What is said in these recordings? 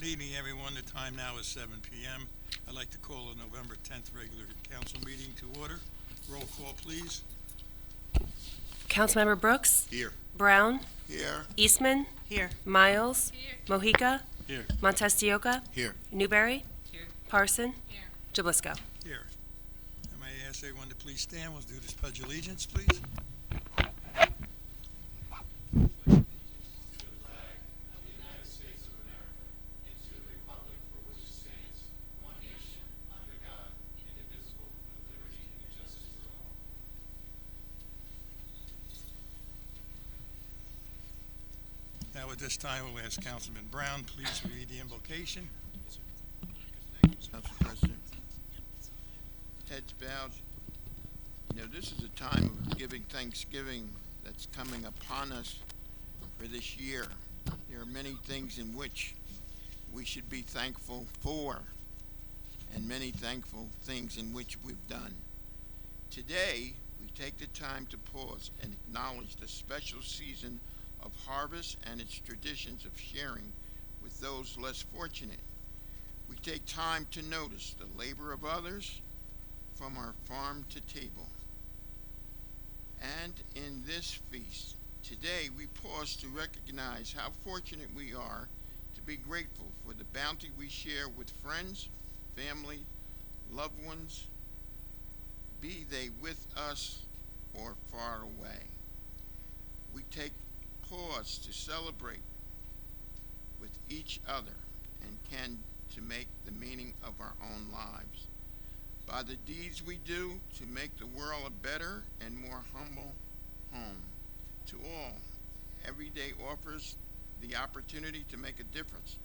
Good evening, everyone. The time now is 7 p.m. I'd like to call the November 10th regular council meeting to order. Roll call, please. Councilmember Brooks? Here. Brown? Here. Eastman? Here. Miles? Here. Mojica? Here. Montestioka? Here. Newberry? Here. Parson? Here. Jablisco. Here. I may ask everyone to please stand. We'll do this pledge of allegiance, please. Now, at this time, we'll ask Councilman Brown, please read the invocation. Council President. Heads bowed. You know, this is a time of giving thanksgiving that's coming upon us for this year. There are many things in which we should be thankful for, and many thankful things in which we've done. Today, we take the time to pause and acknowledge the special season of harvest and its traditions of sharing with those less fortunate. We take time to notice the labor of others from our farm to table. And in this feast, today we pause to recognize how fortunate we are to be grateful for the bounty we share with friends, family, loved ones, be they with us or far away. We take pause to celebrate with each other and can to make the meaning of our own lives by the deeds we do to make the world a better and more humble home. To all, every day offers the opportunity to make a difference,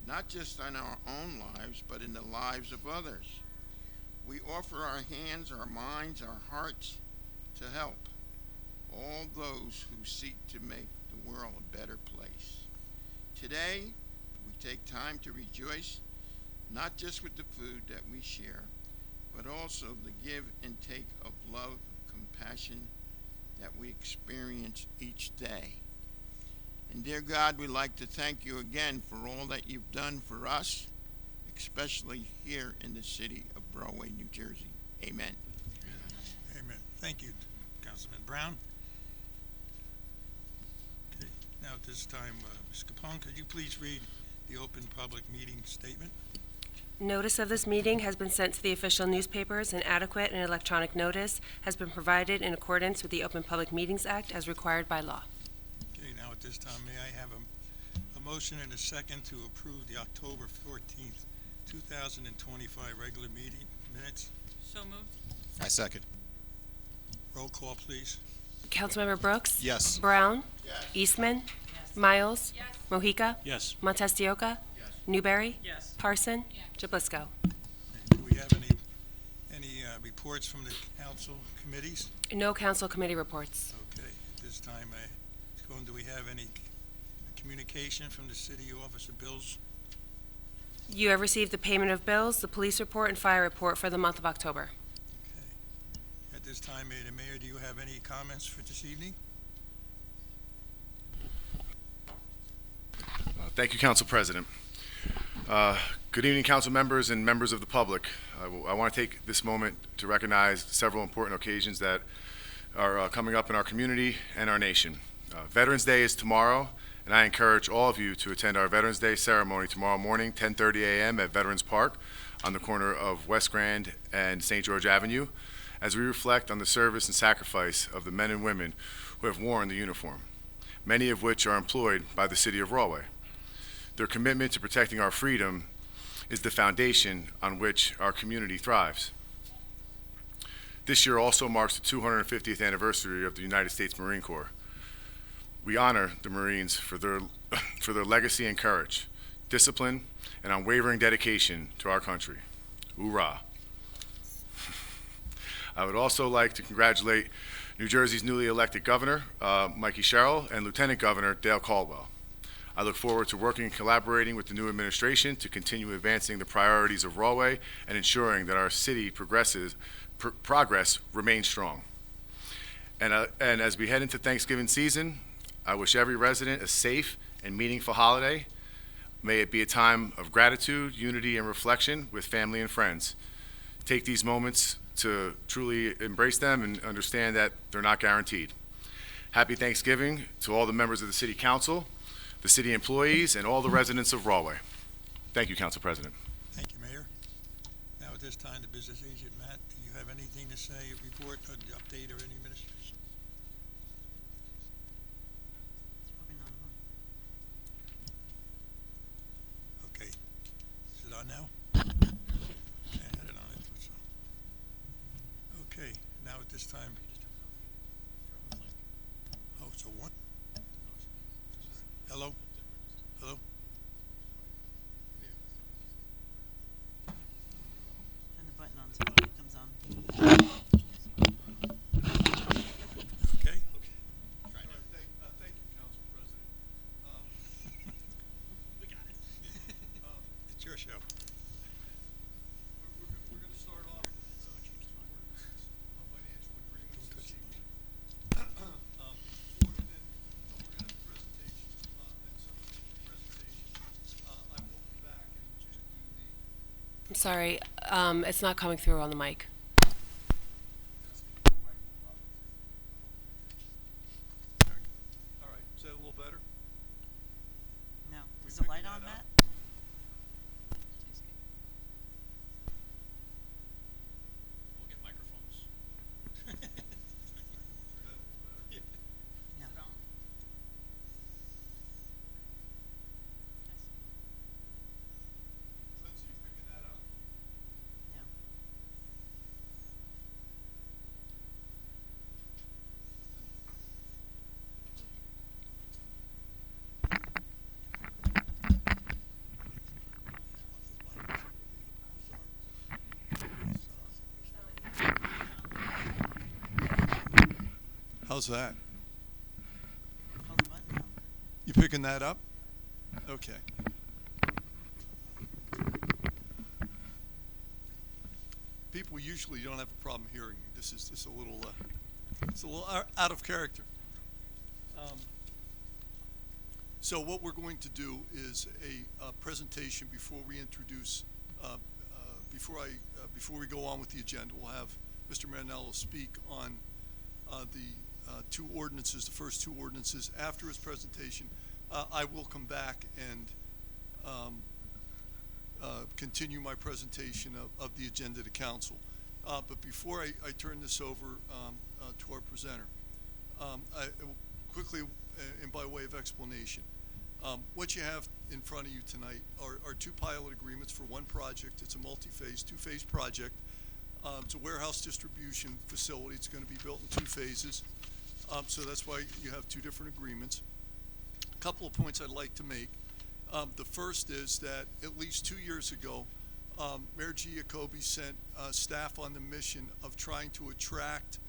not just in our own lives, but in the lives of others. We offer our hands, our minds, our hearts to help all those who seek to make the world a better place. Today, we take time to rejoice, not just with the food that we share, but also the give and take of love, compassion that we experience each day. And dear God, we'd like to thank you again for all that you've done for us, especially here in the city of Rahway, New Jersey. Amen. Amen. Thank you, Councilman Brown. Okay. Now at this time, Ms. Capone, could you please read the open public meeting statement? Notice of this meeting has been sent to the official newspapers, and adequate and electronic notice has been provided in accordance with the Open Public Meetings Act as required by law. Okay, now at this time, may I have a motion and a second to approve the October 14th, 2025 regular meeting minutes? So moved. I second. Roll call, please. Councilmember Brooks? Yes. Brown? Yes. Eastman? Yes. Miles? Yes. Mojica? Yes. Montestioka? Yes. Newberry? Yes. Parson? Yes. Jablisco. Do we have any reports from the council committees? No council committee reports. Okay, at this time, do we have any communication from the city office of bills? You have received the payment of bills, the police report, and fire report for the month of October. Okay. At this time, Mayor, do you have any comments for this evening? Thank you, Council President. Good evening, council members and members of the public. I want to take this moment to recognize several important occasions that are coming up in our community and our nation. Veterans Day is tomorrow, and I encourage all of you to attend our Veterans Day ceremony tomorrow morning, 10:30 a.m. at Veterans Park on the corner of West Grand and St. George Avenue, as we reflect on the service and sacrifice of the men and women who have worn the uniform, many of which are employed by the city of Rahway. Their commitment to protecting our freedom is the foundation on which our community thrives. This year also marks the 250th anniversary of the United States Marine Corps. We honor the Marines for their legacy and courage, discipline, and unwavering dedication to our country. Hoorah. I would also like to congratulate New Jersey's newly elected Governor, Mikey Sherrill, and Lieutenant Governor Dale Caldwell. I look forward to working and collaborating with the new administration to continue advancing the priorities of Rahway and ensuring that our city progress remains strong. And as we head into Thanksgiving season, I wish every resident a safe and meaningful holiday. May it be a time of gratitude, unity, and reflection with family and friends. Take these moments to truly embrace them and understand that they're not guaranteed. Happy Thanksgiving to all the members of the City Council, the city employees, and all the residents of Rahway. Thank you, Council President. Thank you, Mayor. Now at this time, the business agent, Matt, do you have anything to say, report, or update, or any administration? Okay. Is it on now? I had it on, I thought so. Okay, now at this time. Oh, so what? Hello? Hello? Turn the button on so it comes on. Okay? Thank you, Council President. We got it. It's your show. We're going to start off with financial agreements Don't touch this the evening. mic. And then we're going to have a presentation, and subject to the presentation, I will come back and do the. I'm sorry, it's not coming through on the mic. All right, is that a little better? No. We Is the light picking on, that Matt? up? We'll get microphones. Is that a little better? No. Lindsay, you picking that up? No. How's that? Hold the button down. You picking that up? Okay. People usually don't have a problem hearing me. This is just a little, it's a little out of character. So what we're going to do is a presentation before we introduce, before we go on with the agenda. We'll have Mr. Marinello speak on the two ordinances, the first two ordinances. After his presentation, I will come back and continue my presentation of the agenda to council. But before I turn this over to our presenter, I quickly, and by way of explanation, what you have in front of you tonight are two pilot agreements for one project. It's a multi-phase, two-phase project. It's a warehouse distribution facility. It's going to be built in two phases. So that's why you have two different agreements. A couple of points I'd like to make. The first is that at least 2 years ago, Mayor Giacobbe sent staff on the mission of trying to attract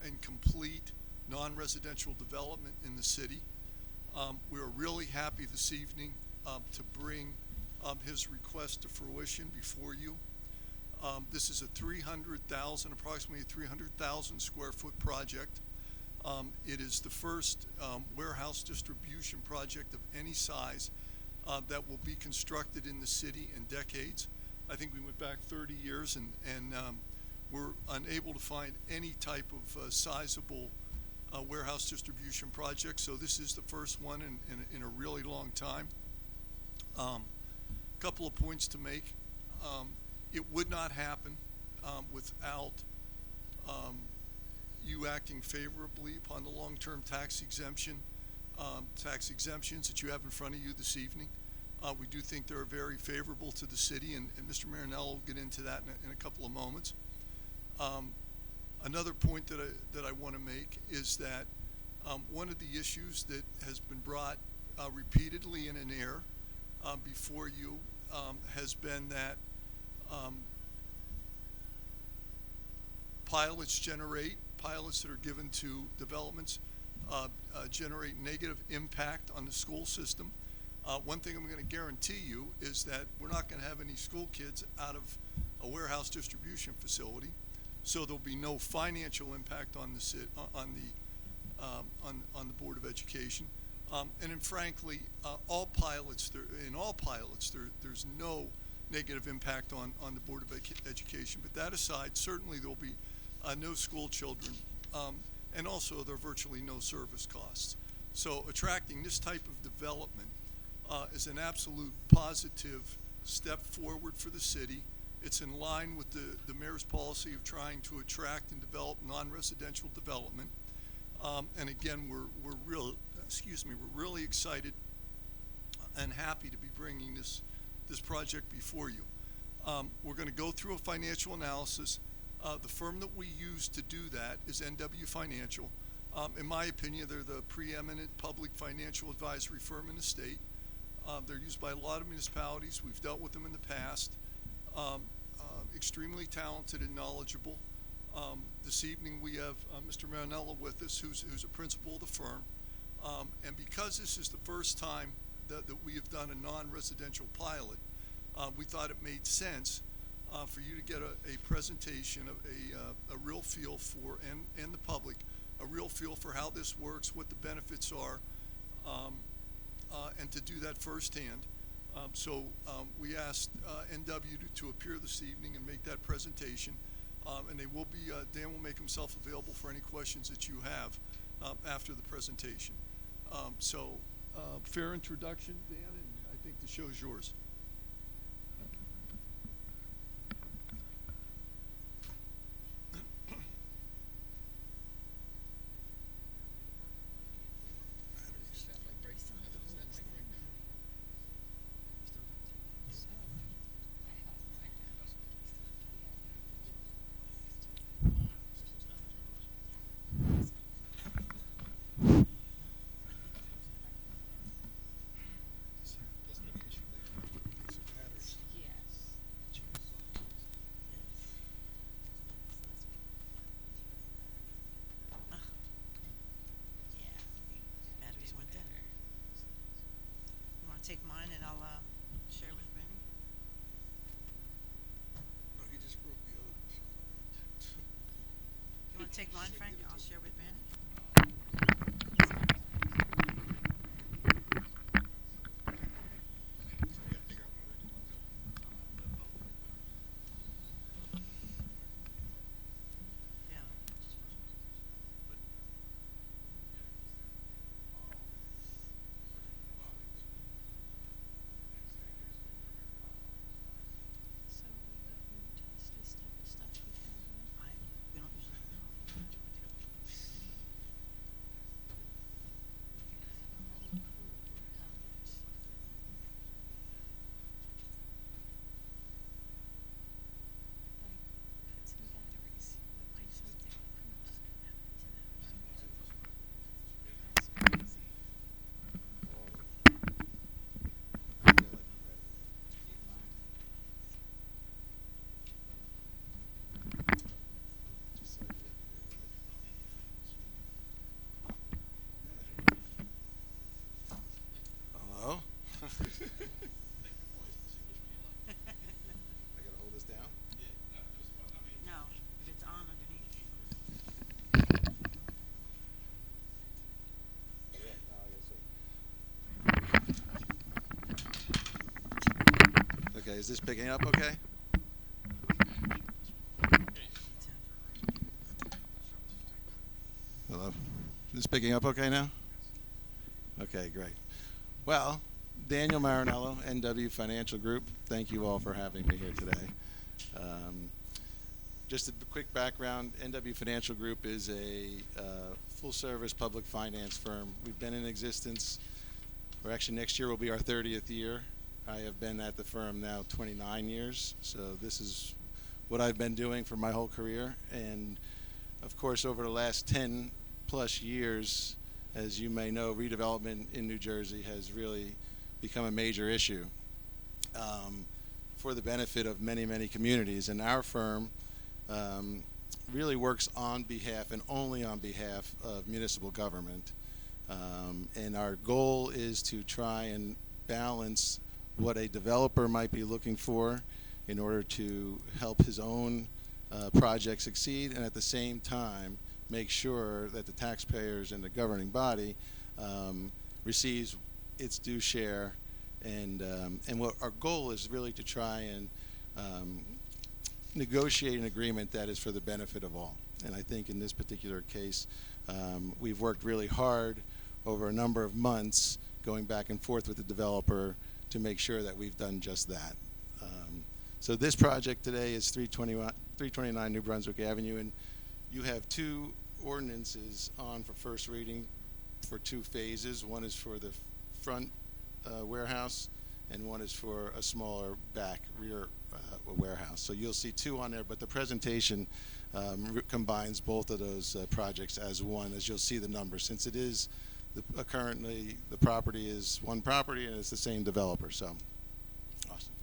and complete non-residential development in the city. We are really happy this evening to bring his request to fruition before you. This is a approximately 300,000 square foot project. It is the first warehouse distribution project of any size that will be constructed in the city in decades. I think we went back 30 years and we're unable to find any type of sizable warehouse distribution project. So this is the first one in a really long time. Couple of points to make. It would not happen without you acting favorably upon the long-term tax exemptions that you have in front of you this evening. We do think they're very favorable to the city, and Mr. Marinello will get into that in a couple of moments. Another point that I want to make is that one of the issues that has been brought repeatedly in an air before you has been that pilots that are given to developments generate negative impact on the school system. One thing I'm going to guarantee you is that we're not going to have any school kids out of a warehouse distribution facility, so there'll be no financial impact on the Board of Education. And then frankly, all pilots, there's no negative impact on the Board of Education. But that aside, certainly there'll be no school children, and also there are virtually no service costs. So attracting this type of development is an absolute positive step forward for the city. It's in line with the mayor's policy of trying to attract and develop non-residential development. And again, we're really excited and happy to be bringing this project before you. We're going to go through a financial analysis. The firm that we use to do that is NW Financial. In my opinion, they're the preeminent public financial advisory firm in the state. They're used by a lot of municipalities. We've dealt with them in the past. Extremely talented and knowledgeable. This evening we have Mr. Marinello with us, who's a principal of the firm. And because this is the first time that we have done a non-residential pilot, we thought it made sense for you to get a presentation of a real feel for, and the public, a real feel for how this works, what the benefits are, and to do that firsthand. So we asked NW to appear this evening and make that presentation. And they will be, Dan will make himself available for any questions that you have after the presentation. Fair introduction, Dan, and I think the show's yours. Batteries went dead. You wanna take mine and I'll, share with Benny? No, he just broke the other one. You wanna take mine, Frank? I'll share with Benny? Yeah. So we test this type of stuff before. We don't usually. Put some batteries, like do something like that. That's crazy. Hello? I gotta hold this down? No, if it's on underneath. Yeah, no, I guess so. Okay, is this picking up okay? Hello? Is this picking up okay now? Okay, great. Well, Daniel Marinello, NW Financial Group, thank you all for having me here today. Just a quick background, NW Financial Group is a full-service public finance firm. We've been in existence, or actually next year will be our 30th year. I have been at the firm now 29 years, so this is what I've been doing for my whole career. And of course, over the last 10 plus years, as you may know, redevelopment in New Jersey has really become a major issue for the benefit of many, many communities. And our firm really works on behalf and only on behalf of municipal government. And our goal is to try and balance what a developer might be looking for in order to help his own project succeed, and at the same time make sure that the taxpayers and the governing body receives its due share, and what our goal is really to try and negotiate an agreement that is for the benefit of all. And I think in this particular case, we've worked really hard over a number of months, going back and forth with the developer to make sure that we've done just that. So this project today is 329 New Brunswick Avenue, and you have two ordinances on for first reading for two phases. One is for the front warehouse, and one is for a smaller back rear warehouse. So you'll see two on there, but the presentation combines both of those projects as one, as you'll see the numbers, since it is currently the property is one property and it's the same developer. So awesome.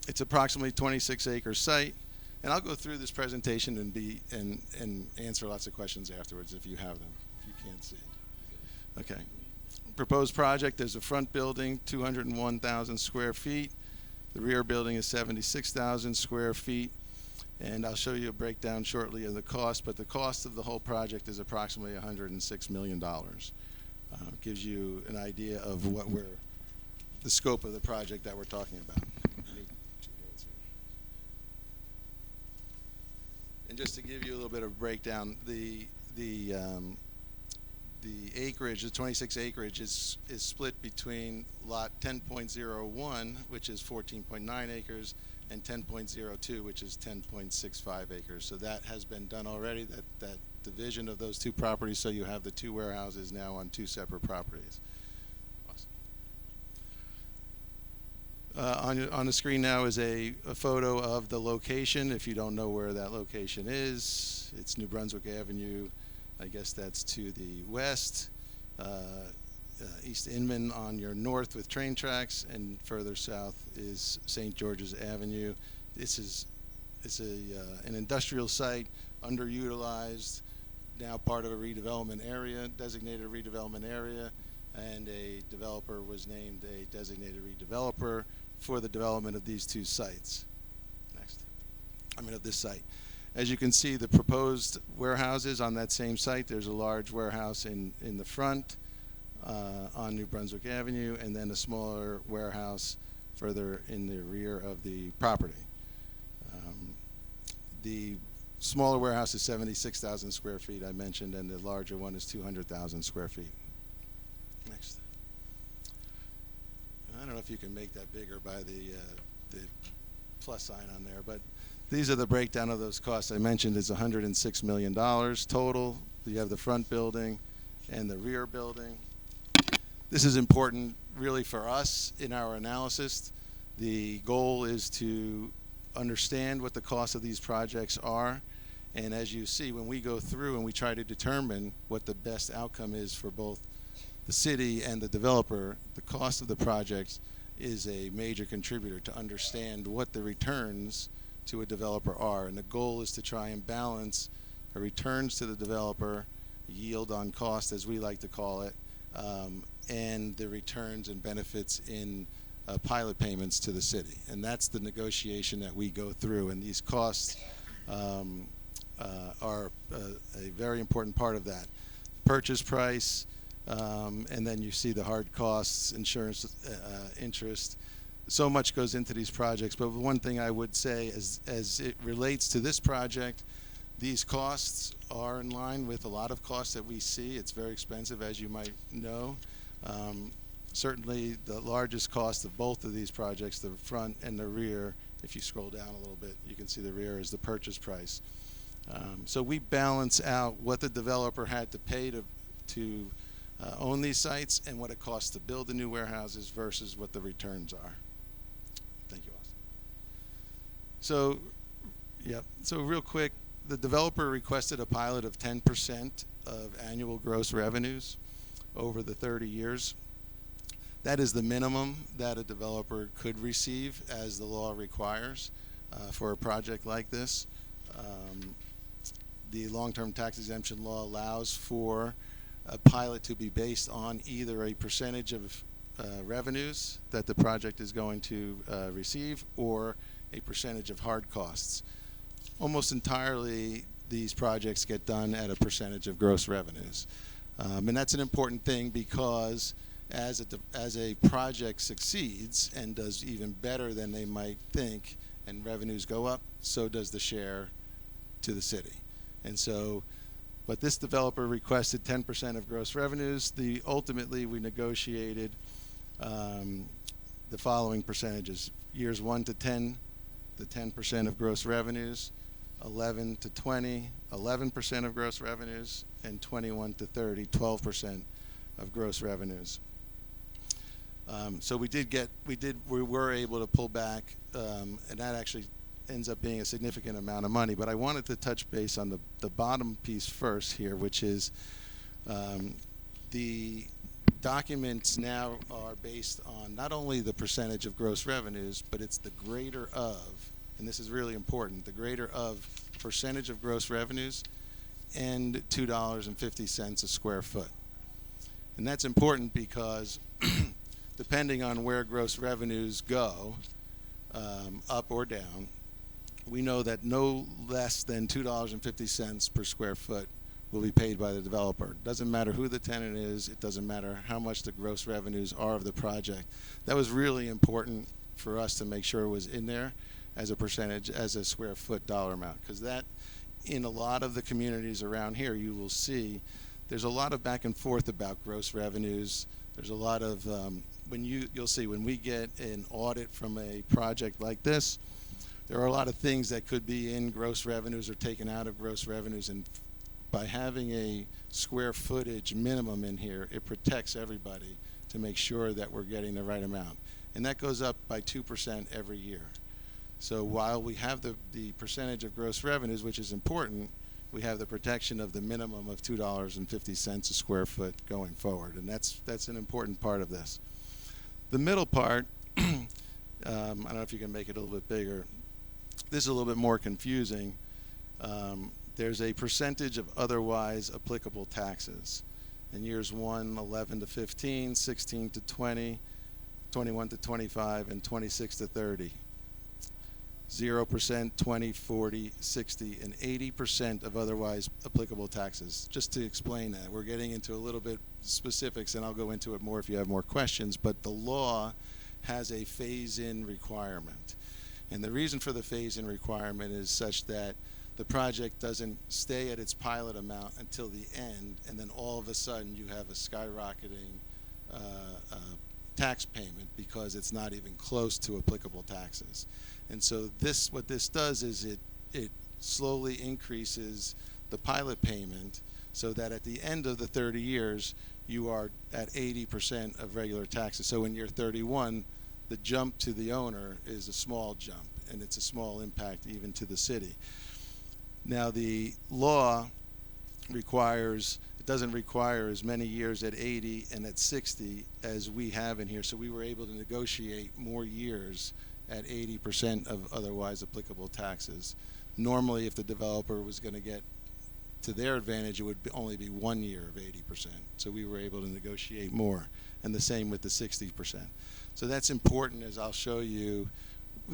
It's approximately 26-acre site, and I'll go through this presentation and answer lots of questions afterwards if you have them, if you can't see. Okay. Proposed project, there's a front building, 201,000 square feet. The rear building is 76,000 square feet. And I'll show you a breakdown shortly of the cost, but the cost of the whole project is approximately $106 million. Gives you an idea of the scope of the project that we're talking about. And just to give you a little bit of breakdown, the acreage, the 26 acreage, is split between lot 10.01, which is 14.9 acres, and 10.02, which is 10.65 acres. So that has been done already, that division of those two properties, so you have the two warehouses now on two separate properties. Awesome. On the screen now is a photo of the location. If you don't know where that location is, it's New Brunswick Avenue. I guess that's to the west, East Inman on your north with train tracks, and further south is St. George's Avenue. It's an industrial site, underutilized, now part of a redevelopment area, designated redevelopment area, and a developer was named a designated redeveloper for the development of these two sites. Of this site. As you can see, the proposed warehouses on that same site, there's a large warehouse in the front on New Brunswick Avenue, and then a smaller warehouse further in the rear of the property. The smaller warehouse is 76,000 square feet, I mentioned, and the larger one is 200,000 square feet. Next. I don't know if you can make that bigger by the plus sign on there, but these are the breakdown of those costs. I mentioned it's $106 million total. You have the front building and the rear building. This is important really for us in our analysis. The goal is to understand what the cost of these projects are. And as you see, when we go through and we try to determine what the best outcome is for both the city and the developer, the cost of the projects is a major contributor to understand what the returns to a developer are. And the goal is to try and balance the returns to the developer, yield on cost as we like to call it, and the returns and benefits in pilot payments to the city. And that's the negotiation that we go through, and these costs are a very important part of that. Purchase price, and then you see the hard costs, insurance, interest. So much goes into these projects, but one thing I would say as it relates to this project, these costs are in line with a lot of costs that we see. It's very expensive, as you might know. Certainly the largest cost of both of these projects, the front and the rear, if you scroll down a little bit, you can see the rear is the purchase price. So we balance out what the developer had to pay to own these sites and what it costs to build the new warehouses versus what the returns are. Thank you, Austin. So, yeah, so real quick, the developer requested a pilot of 10% of annual gross revenues over the 30 years. That is the minimum that a developer could receive as the law requires for a project like this. The long-term tax exemption law allows for a pilot to be based on either a percentage of revenues that the project is going to receive or a percentage of hard costs. Almost entirely these projects get done at a percentage of gross revenues. And that's an important thing because as a project succeeds and does even better than they might think and revenues go up, so does the share to the city. And so, but this developer requested 10% of gross revenues. Ultimately, we negotiated the following percentages: years 1 to 10, the 10% of gross revenues; 11 to 20, 11% of gross revenues; and 21 to 30, 12% of gross revenues. So we were able to pull back, and that actually ends up being a significant amount of money. But I wanted to touch base on the bottom piece first here, which is the documents now are based on not only the percentage of gross revenues, but it's the greater of, and this is really important, the greater of percentage of gross revenues and $2.50 a square foot. And that's important because depending on where gross revenues go, up or down, we know that no less than $2.50 per square foot will be paid by the developer. It doesn't matter who the tenant is. It doesn't matter how much the gross revenues are of the project. That was really important for us to make sure it was in there as a percentage, as a square foot dollar amount, because that, in a lot of the communities around here, you will see there's a lot of back and forth about gross revenues. There's a lot of, you'll see when we get an audit from a project like this, there are a lot of things that could be in gross revenues or taken out of gross revenues, and by having a square footage minimum in here, it protects everybody to make sure that we're getting the right amount. And that goes up by 2% every year. So while we have the percentage of gross revenues, which is important, we have the protection of the minimum of $2.50 a square foot going forward, and that's an important part of this. The middle part, I don't know if you can make it a little bit bigger. This is a little bit more confusing. There's a percentage of otherwise applicable taxes. In years 1, 11 to 15, 16 to 20, 21 to 25, and 26 to 30. 0%, 20, 40, 60, and 80% of otherwise applicable taxes. Just to explain that, we're getting into a little bit specifics, and I'll go into it more if you have more questions, but the law has a phase-in requirement. And the reason for the phase-in requirement is such that the project doesn't stay at its pilot amount until the end, and then all of a sudden you have a skyrocketing tax payment because it's not even close to applicable taxes. And so what this does is it slowly increases the pilot payment so that at the end of the 30 years, you are at 80% of regular taxes. So in year 31, the jump to the owner is a small jump, and it's a small impact even to the city. Now the law doesn't require as many years at 80 and at 60 as we have in here, so we were able to negotiate more years at 80% of otherwise applicable taxes. Normally, if the developer was going to get to their advantage, it would only be 1 year of 80%. So we were able to negotiate more, and the same with the 60%. So that's important, as I'll show you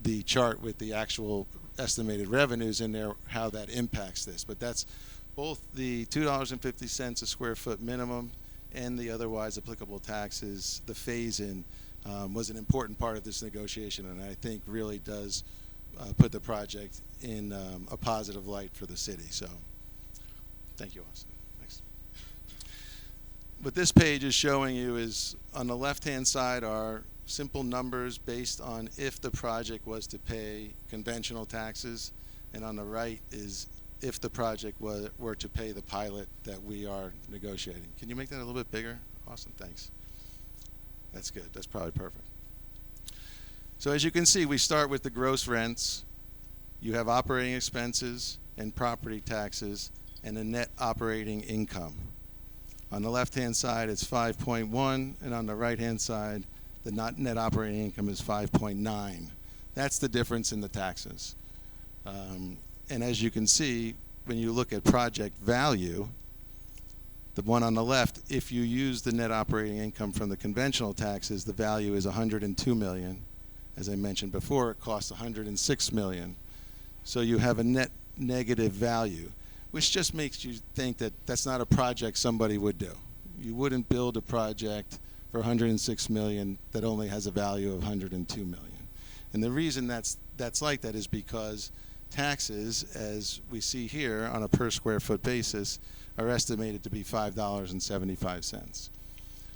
the chart with the actual estimated revenues in there, how that impacts this. But that's both the $2.50 a square foot minimum and the otherwise applicable taxes. The phase-in was an important part of this negotiation, and I think really does put the project in a positive light for the city. So thank you, Austin. Next. What this page is showing you is, on the left-hand side are simple numbers based on if the project was to pay conventional taxes, and on the right is if the project were to pay the pilot that we are negotiating. Can you make that a little bit bigger? Austin, thanks. That's good. That's probably perfect. So as you can see, we start with the gross rents. You have operating expenses and property taxes and a net operating income. On the left-hand side, it's 5.1, and on the right-hand side, the net operating income is 5.9. That's the difference in the taxes. And as you can see, when you look at project value, the one on the left, if you use the net operating income from the conventional taxes, the value is $102 million. As I mentioned before, it costs $106 million. So you have a net negative value, which just makes you think that that's not a project somebody would do. You wouldn't build a project for 106 million that only has a value of 102 million. And the reason that's like that is because taxes, as we see here on a per square foot basis, are estimated to be $5.75.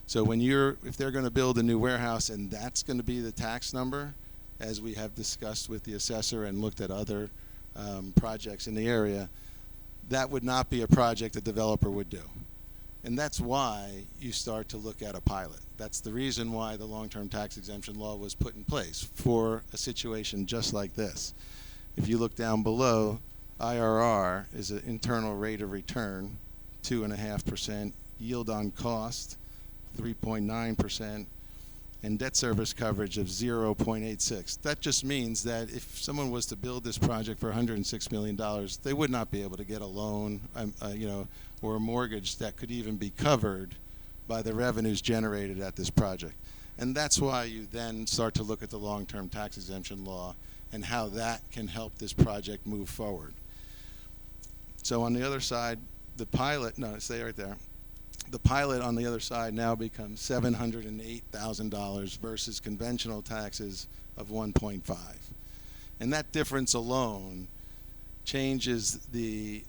So if they're going to build a new warehouse and that's going to be the tax number, as we have discussed with the assessor and looked at other projects in the area, that would not be a project a developer would do. And that's why you start to look at a pilot. That's the reason why the long-term tax exemption law was put in place for a situation just like this. If you look down below, IRR is an internal rate of return, 2.5%, yield on cost, 3.9%, and debt service coverage of 0.86. That just means that if someone was to build this project for $106 million, they would not be able to get a loan, or a mortgage that could even be covered by the revenues generated at this project. And that's why you then start to look at the long-term tax exemption law and how that can help this project move forward. So on the other side, the pilot, no, stay right there. The pilot on the other side now becomes $708,000 versus conventional taxes of 1.5. And that difference alone changes the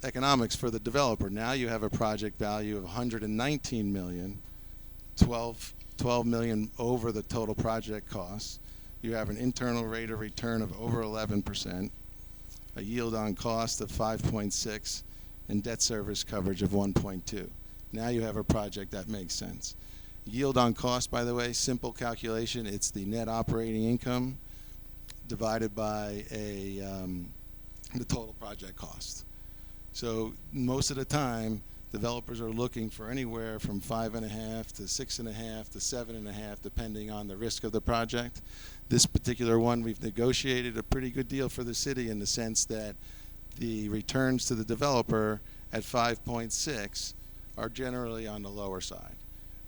economics for the developer. Now you have a project value of 119 million, 12 million over the total project costs. You have an internal rate of return of over 11%, a yield on cost of 5.6, and debt service coverage of 1.2. Now you have a project that makes sense. Yield on cost, by the way, simple calculation. It's the net operating income divided by the total project cost. So most of the time, developers are looking for anywhere from 5.5 to 6.5 to 7.5, depending on the risk of the project. This particular one, we've negotiated a pretty good deal for the city in the sense that the returns to the developer at 5.6 are generally on the lower side.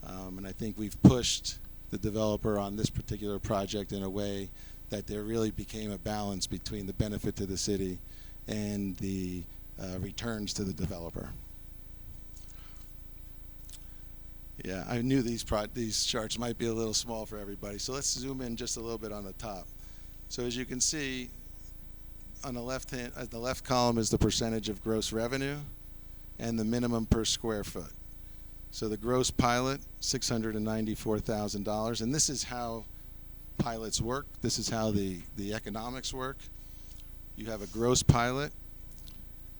And I think we've pushed the developer on this particular project in a way that there really became a balance between the benefit to the city and the returns to the developer. Yeah, I knew these charts might be a little small for everybody, so let's zoom in just a little bit on the top. So as you can see, on the left column is the percentage of gross revenue and the minimum per square foot. So the gross pilot, $694,000, and this is how pilots work. This is how the economics work. You have a gross pilot.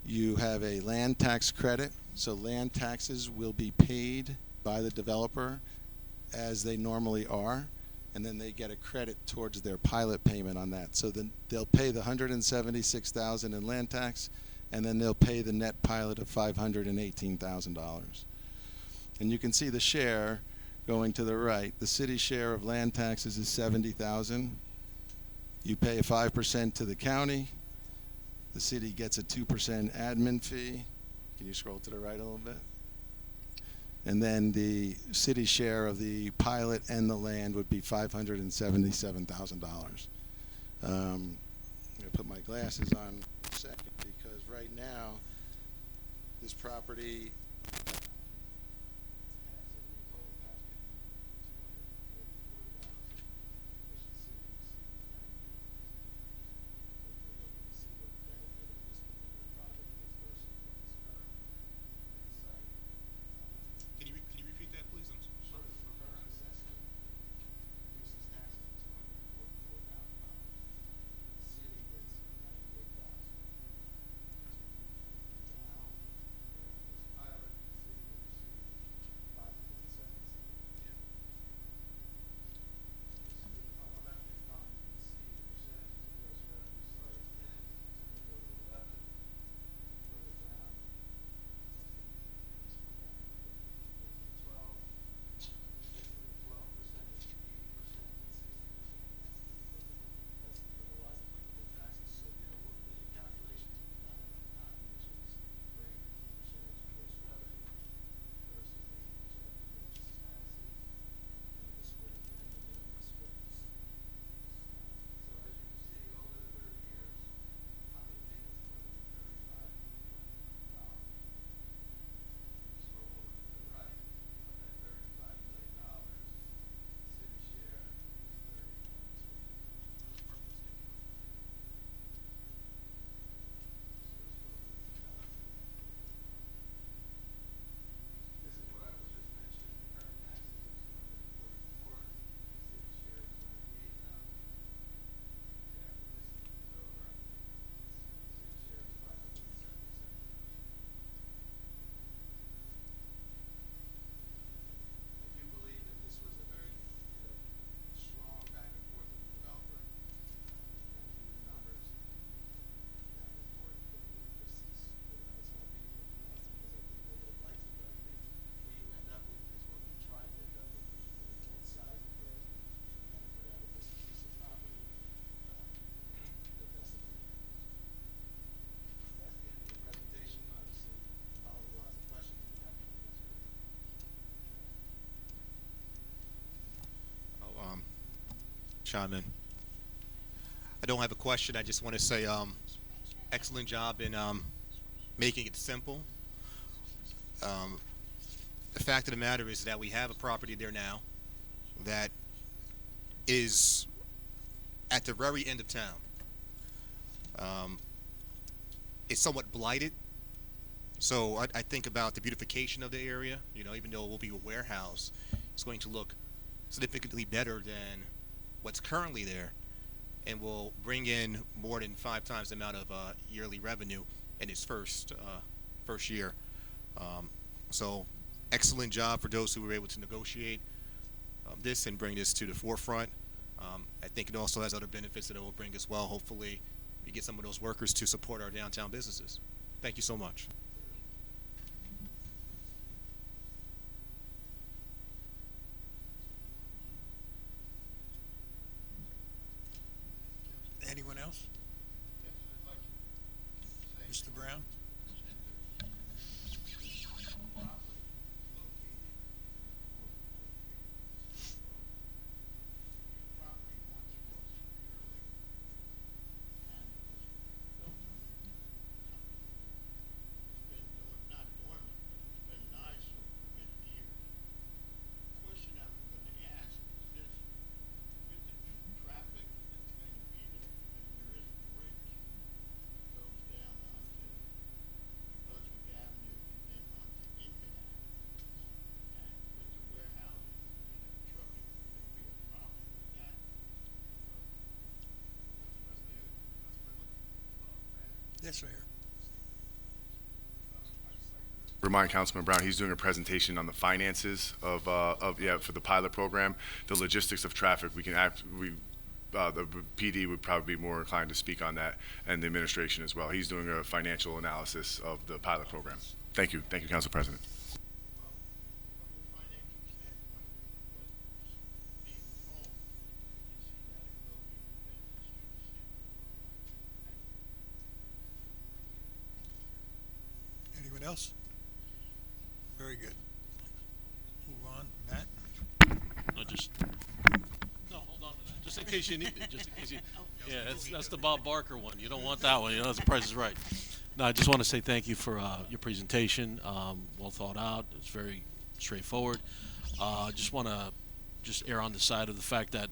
You have a land tax credit. So land taxes will be paid by the developer as they normally are, and then they get a credit towards their pilot payment on that. So then they'll pay the $176,000 in land tax, and then they'll pay the net pilot of $518,000. And you can see the share going to the right. The city share of land taxes is $70,000. You pay a 5% to the county. The city gets a 2% admin fee. Can you scroll to the right a little bit? And then the city share of the pilot and the land would be $577,000. I'm going to put my glasses on a second because right now this property has a total tax payment of $244,000, which the city receives $98,000. So if you're looking to see what the benefit of this particular project is versus what is current at the site. Can you repeat that, please? I'm sorry. The current assessment reduces taxes to $244,000. The city gets $98,000. Now, after this pilot chime in. I don't have a question. I just want to say excellent job in making it simple. The fact of the matter is that we have a property there now that is at the very end of town. It's somewhat blighted. So I think about the beautification of the area. You know, even though it will be a warehouse, it's going to look significantly better than what's currently there, and will bring in more than 5 times the amount of yearly revenue in its first year. So excellent job for those who were able to negotiate this and bring this to the forefront. I think it also has other benefits that it will bring as well. Hopefully we get some of those workers to support our downtown businesses. Thank you so much. Anyone else? Mr. Brown? Yes, Mayor. Remind Councilman Brown, he's doing a presentation on the finances of for the pilot program, the logistics of traffic. The PD would probably be more inclined to speak on that, and the administration as well. He's doing a financial analysis of the pilot program. Thank you, Council President. Anyone else? Very good. Move on. Matt? No, hold on to that. Just in case you need it. Just in case you. Yeah, that's the Bob Barker one. You don't want that one. You know, the Price is Right. No, I just want to say thank you for your presentation. Well thought out. It's very straightforward. Just want to err on the side of the fact that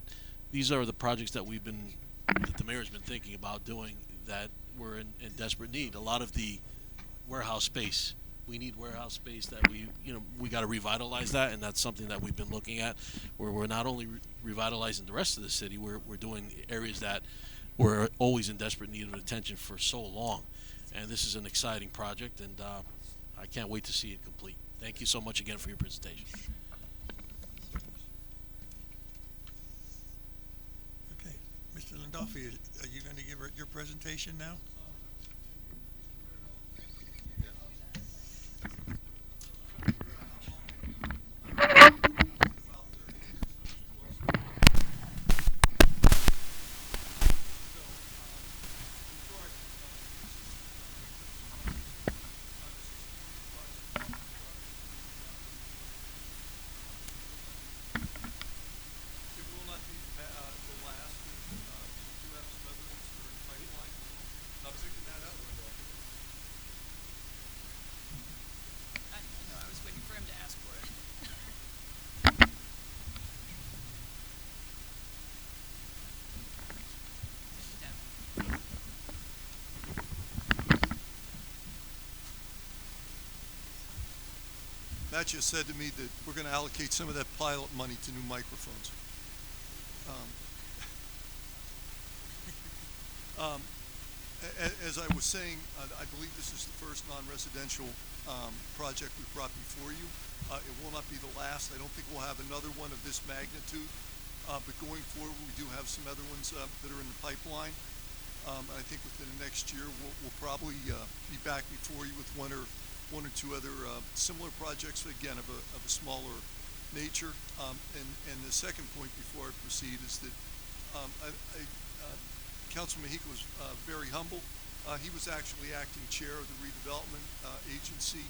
these are the projects that the mayor's been thinking about doing that we're in desperate need. A lot of the warehouse space. We need warehouse space that we got to revitalize that, and that's something that we've been looking at. Where we're not only revitalizing the rest of the city, we're doing areas that were always in desperate need of attention for so long. And this is an exciting project, and I can't wait to see it complete. Thank you so much again for your presentation. Okay. Mr. Landolfi, are you going to give your presentation now? I was waiting for him to ask for it. Matt just said to me that we're going to allocate some of that pilot money to new microphones. As I was saying, I believe this is the first non-residential project we've brought before you. It will not be the last. I don't think we'll have another one of this magnitude, but going forward, we do have some other ones that are in the pipeline. I think within the next year, we'll probably be back before you with one or two other similar projects, again, of a smaller nature. And the second point before I proceed is that Councilman Mahika was very humble. He was actually acting chair of the redevelopment agency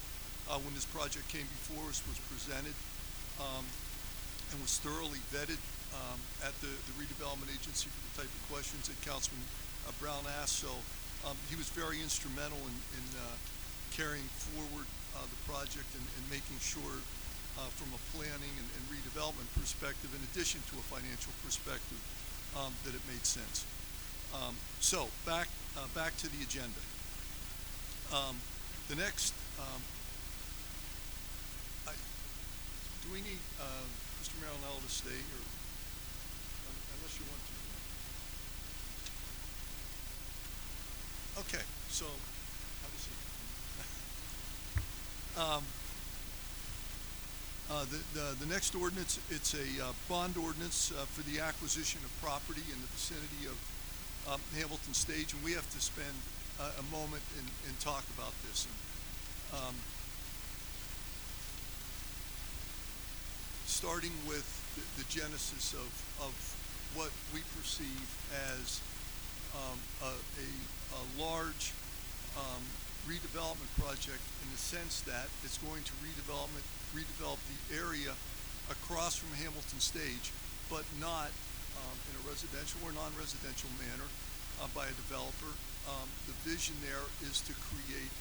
when this project came before us, was presented, and was thoroughly vetted at the redevelopment agency for the type of questions that Councilman Brown asked. So he was very instrumental in carrying forward the project and making sure from a planning and redevelopment perspective, in addition to a financial perspective, that it made sense. So back to the agenda. The next, do we need Mr. Marinello to stay, or unless you want to? Okay, so have a seat. The next ordinance, it's a bond ordinance for the acquisition of property in the vicinity of Hamilton Stage, and we have to spend a moment and talk about this. And, starting with the genesis of what we perceive as a large redevelopment project, in the sense that it's going to redevelop the area across from Hamilton Stage, but not in a residential or non-residential manner by a developer. The vision there is to create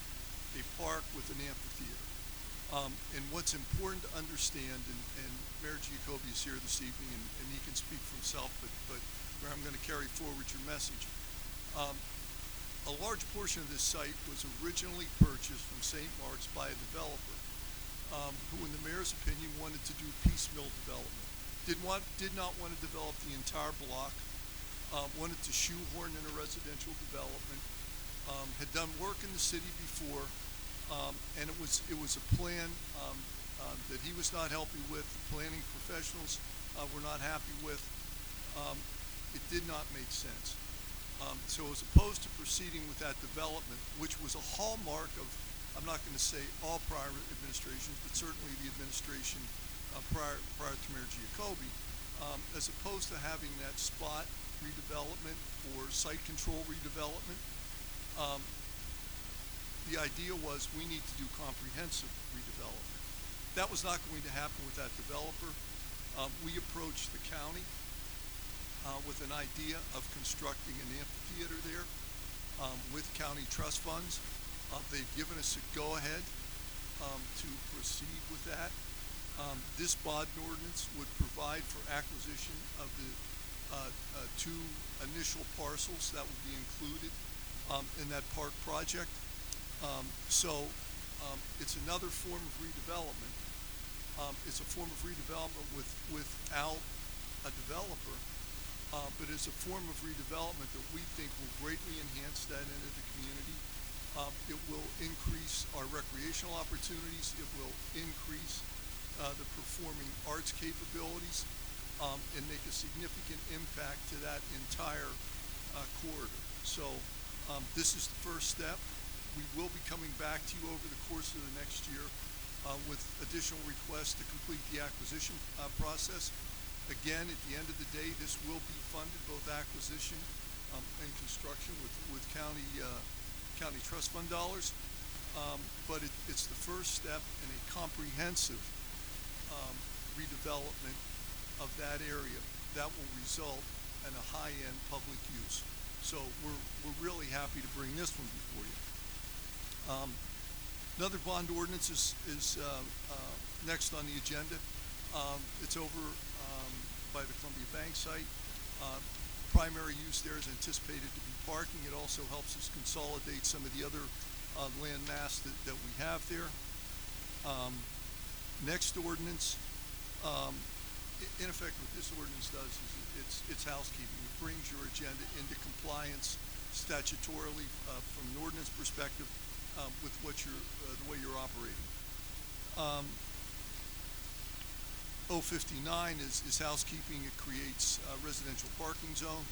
a park with an amphitheater. And what's important to understand, and Mayor Giacobbe is here this evening, and he can speak for himself, but Mayor, I'm going to carry forward your message. A large portion of this site was originally purchased from St. Mark's by a developer who, in the mayor's opinion, wanted to do piecemeal development. Did not want to develop the entire block, wanted to shoehorn in a residential development, had done work in the city before, and it was a plan that he was not happy with, the planning professionals were not happy with. It did not make sense. So as opposed to proceeding with that development, which was a hallmark of, I'm not going to say all prior administrations, but certainly the administration prior to Mayor Giacobbe, as opposed to having that spot redevelopment or site control redevelopment, the idea was we need to do comprehensive redevelopment. That was not going to happen with that developer. We approached the county with an idea of constructing an amphitheater there with county trust funds. They've given us a go-ahead to proceed with that. This bond ordinance would provide for acquisition of the two initial parcels that would be included in that park project. So it's another form of redevelopment. It's a form of redevelopment without a developer, but it's a form of redevelopment that we think will greatly enhance that end of the community. It will increase our recreational opportunities. It will increase the performing arts capabilities and make a significant impact to that entire corridor. So this is the first step. We will be coming back to you over the course of the next year with additional requests to complete the acquisition process. Again, at the end of the day, this will be funded, both acquisition and construction, with county trust fund dollars. But it's the first step in a comprehensive redevelopment of that area that will result in a high-end public use. So we're really happy to bring this one before you. Another bond ordinance is next on the agenda. It's over by the Columbia Bank site. Primary use there is anticipated to be parking. It also helps us consolidate some of the other land mass that we have there. Next ordinance, in effect what this ordinance does is it's housekeeping. It brings your agenda into compliance statutorily from an ordinance perspective with what the way you're operating. 059 is housekeeping. It creates a residential parking zone.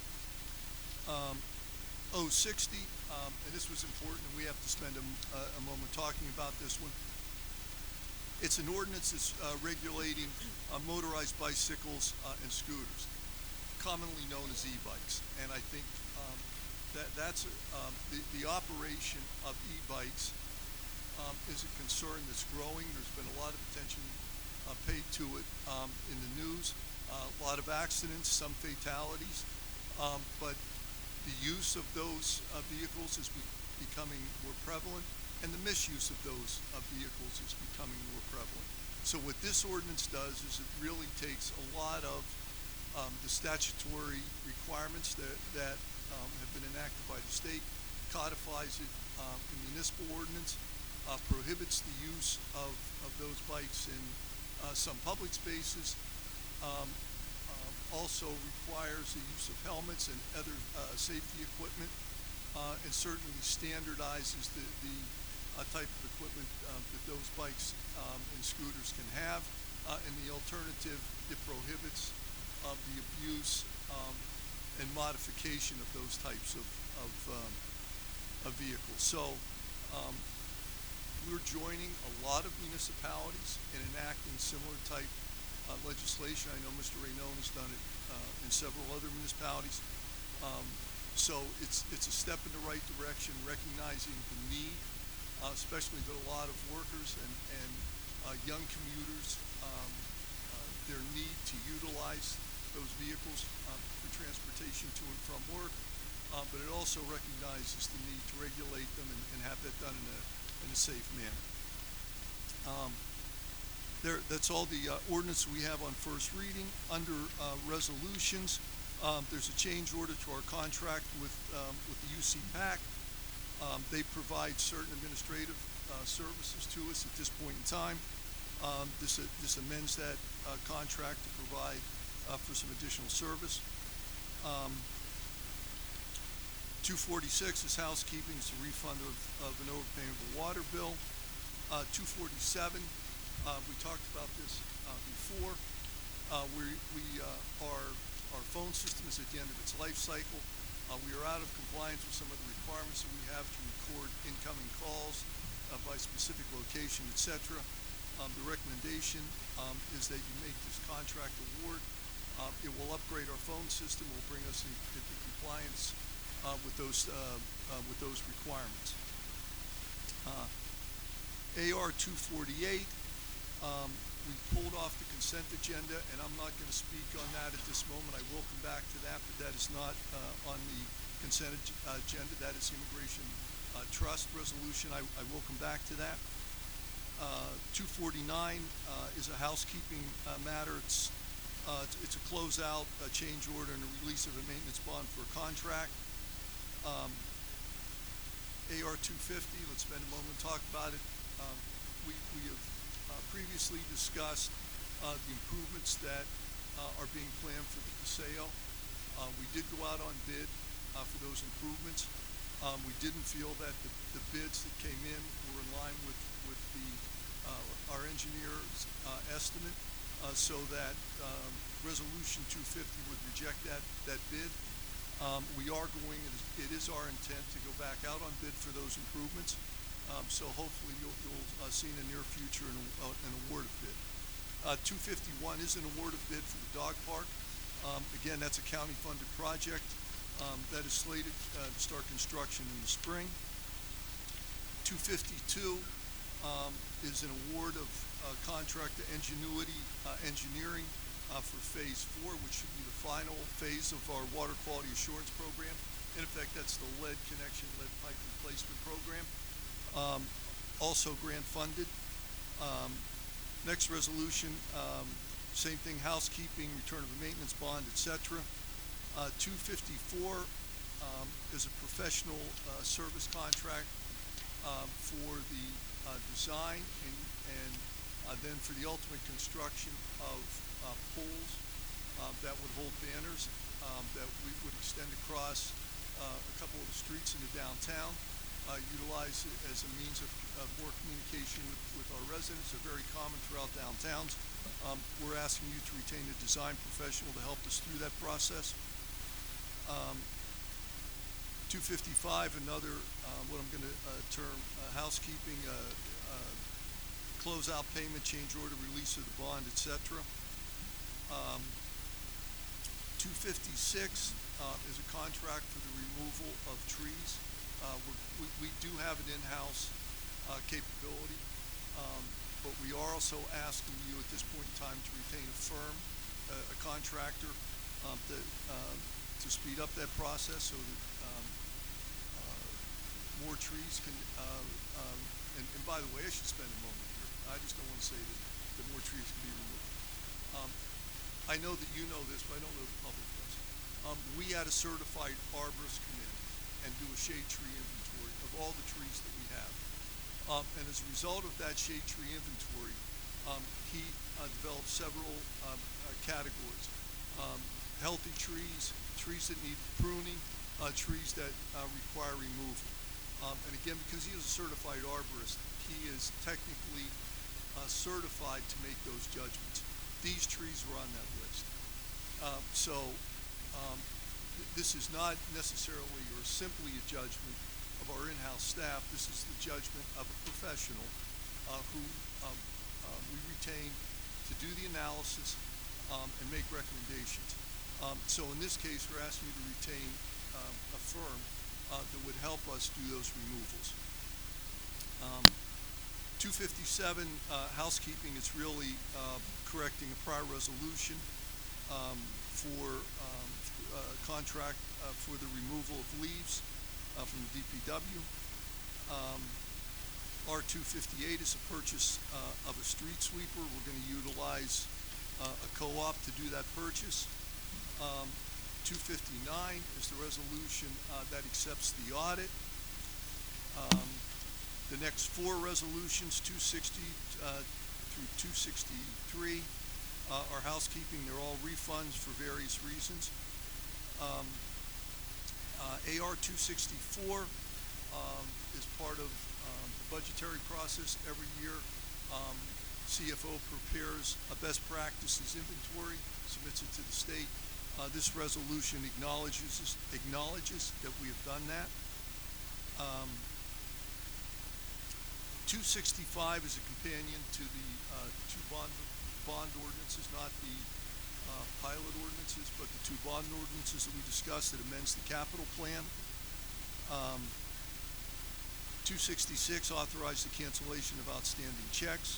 060, and this was important, and we have to spend a moment talking about this one. It's an ordinance that's regulating motorized bicycles and scooters, commonly known as e-bikes. And I think that's the operation of e-bikes is a concern that's growing. There's been a lot of attention paid to it in the news. A lot of accidents, some fatalities, but the use of those vehicles is becoming more prevalent, and the misuse of those vehicles is becoming more prevalent. So what this ordinance does is it really takes a lot of the statutory requirements that have been enacted by the state, codifies it in municipal ordinance, prohibits the use of those bikes in some public spaces, also requires the use of helmets and other safety equipment, and certainly standardizes the type of equipment that those bikes and scooters can have, and the alternative, it prohibits the abuse and modification of those types of vehicles. So we're joining a lot of municipalities in enacting similar type legislation. I know Mr. Raynone has done it in several other municipalities. So it's a step in the right direction, recognizing the need, especially that a lot of workers and young commuters, their need to utilize those vehicles for transportation to and from work, but it also recognizes the need to regulate them and have that done in a safe manner. That's all the ordinance we have on first reading. Under resolutions, there's a change order to our contract with the UC PAC. They provide certain administrative services to us at this point in time. This amends that contract to provide for some additional service. 246 is housekeeping. It's a refund of an overpayment of a water bill. 247, we talked about this before. Our phone system is at the end of its life cycle. We are out of compliance with some of the requirements that we have to record incoming calls by specific location, etc. The recommendation is that you make this contract award. It will upgrade our phone system, will bring us into compliance with those requirements. AR 248, we pulled off the consent agenda, and I'm not going to speak on that at this moment. I will come back to that, but that is not on the consent agenda. That is immigration trust resolution. I will come back to that. 249 is a housekeeping matter. It's a closeout, a change order, and a release of a maintenance bond for a contract. AR 250, let's spend a moment and talk about it. We have previously discussed the improvements that are being planned for the Paseo. We did go out on bid for those improvements. We didn't feel that the bids that came in were in line with our engineer's estimate, so that Resolution 250 would reject that bid. We are going, it is our intent to go back out on bid for those improvements. So hopefully you'll see in the near future an award of bid. 251 is an award of bid for the dog park. Again, that's a county funded project that is slated to start construction in the spring. 252 is an award of contract to Ingenuity Engineering for phase 4, which should be the final phase of our water quality assurance program. In effect, that's the lead connection, lead pipe replacement program. Also grant funded. Next resolution, same thing, housekeeping, return of a maintenance bond, etc. 254 is a professional service contract for the design and then for the ultimate construction of poles that would hold banners that we would extend across a couple of the streets in the downtown, utilize it as a means of more communication with our residents. They're very common throughout downtowns. We're asking you to retain a design professional to help us through that process. 255, another what I'm going to term housekeeping, closeout payment, change order, release of the bond, etc. 256 is a contract for the removal of trees. We do have an in-house capability, but we are also asking you at this point in time to retain a firm a contractor to speed up that process so that more trees can, and by the way, I should spend a moment here. I just don't want to say that more trees can be removed. I know that you know this, but I don't know the public does. We had a certified arborist come in and do a shade tree inventory of all the trees that we have. And as a result of that shade tree inventory, he developed several categories. Healthy trees, trees that need pruning, trees that require removal. And again, because he is a certified arborist, he is technically certified to make those judgments. These trees were on that list. This is not necessarily or simply a judgment of our in-house staff. This is the judgment of a professional who we retain to do the analysis and make recommendations. So in this case, we're asking you to retain a firm that would help us do those removals. 257 housekeeping, it's really correcting a prior resolution for contract for the removal of leaves from the DPW. R258 is a purchase of a street sweeper. We're going to utilize a co-op to do that purchase. 259 is the resolution that accepts the audit. The next four resolutions, 260 through 263, are housekeeping. They're all refunds for various reasons. AR 264 is part of the budgetary process. Every year, CFO prepares a best practices inventory, submits it to the state. This resolution acknowledges that we have done that. 265 is a companion to the two bond ordinances, not the pilot ordinances, but the two bond ordinances that we discussed that amends the capital plan. 266 authorized the cancellation of outstanding checks.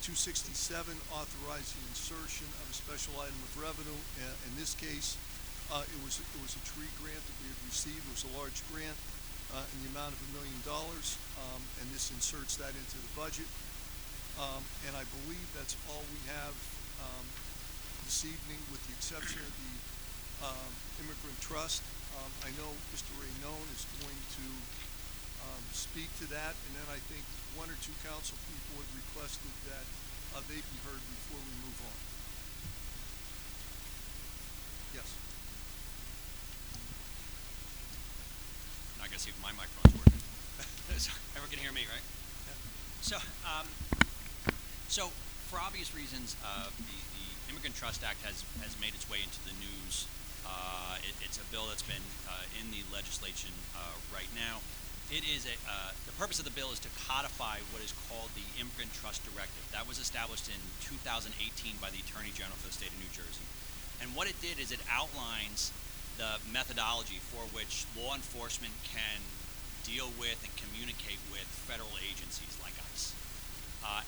267 authorized the insertion of a special item of revenue. In this case, it was a tree grant that we had received. It was a large grant in the amount of $1 million, and this inserts that into the budget. And I believe that's all we have this evening, with the exception of the Immigrant Trust. I know Mr. Raynone is going to speak to that, and then I think one or two council people had requested that they be heard before we move on. Yes. I gotta see if my microphone's working. So, everyone can hear me, right? Yeah. So for obvious reasons, the Immigrant Trust Act has made its way into the news. It's a bill that's been in the legislation right now. It is the purpose of the bill is to codify what is called the Immigrant Trust Directive. That was established in 2018 by the Attorney General for the state of New Jersey. And what it did is it outlines the methodology for which law enforcement can deal with and communicate with federal agencies like ICE.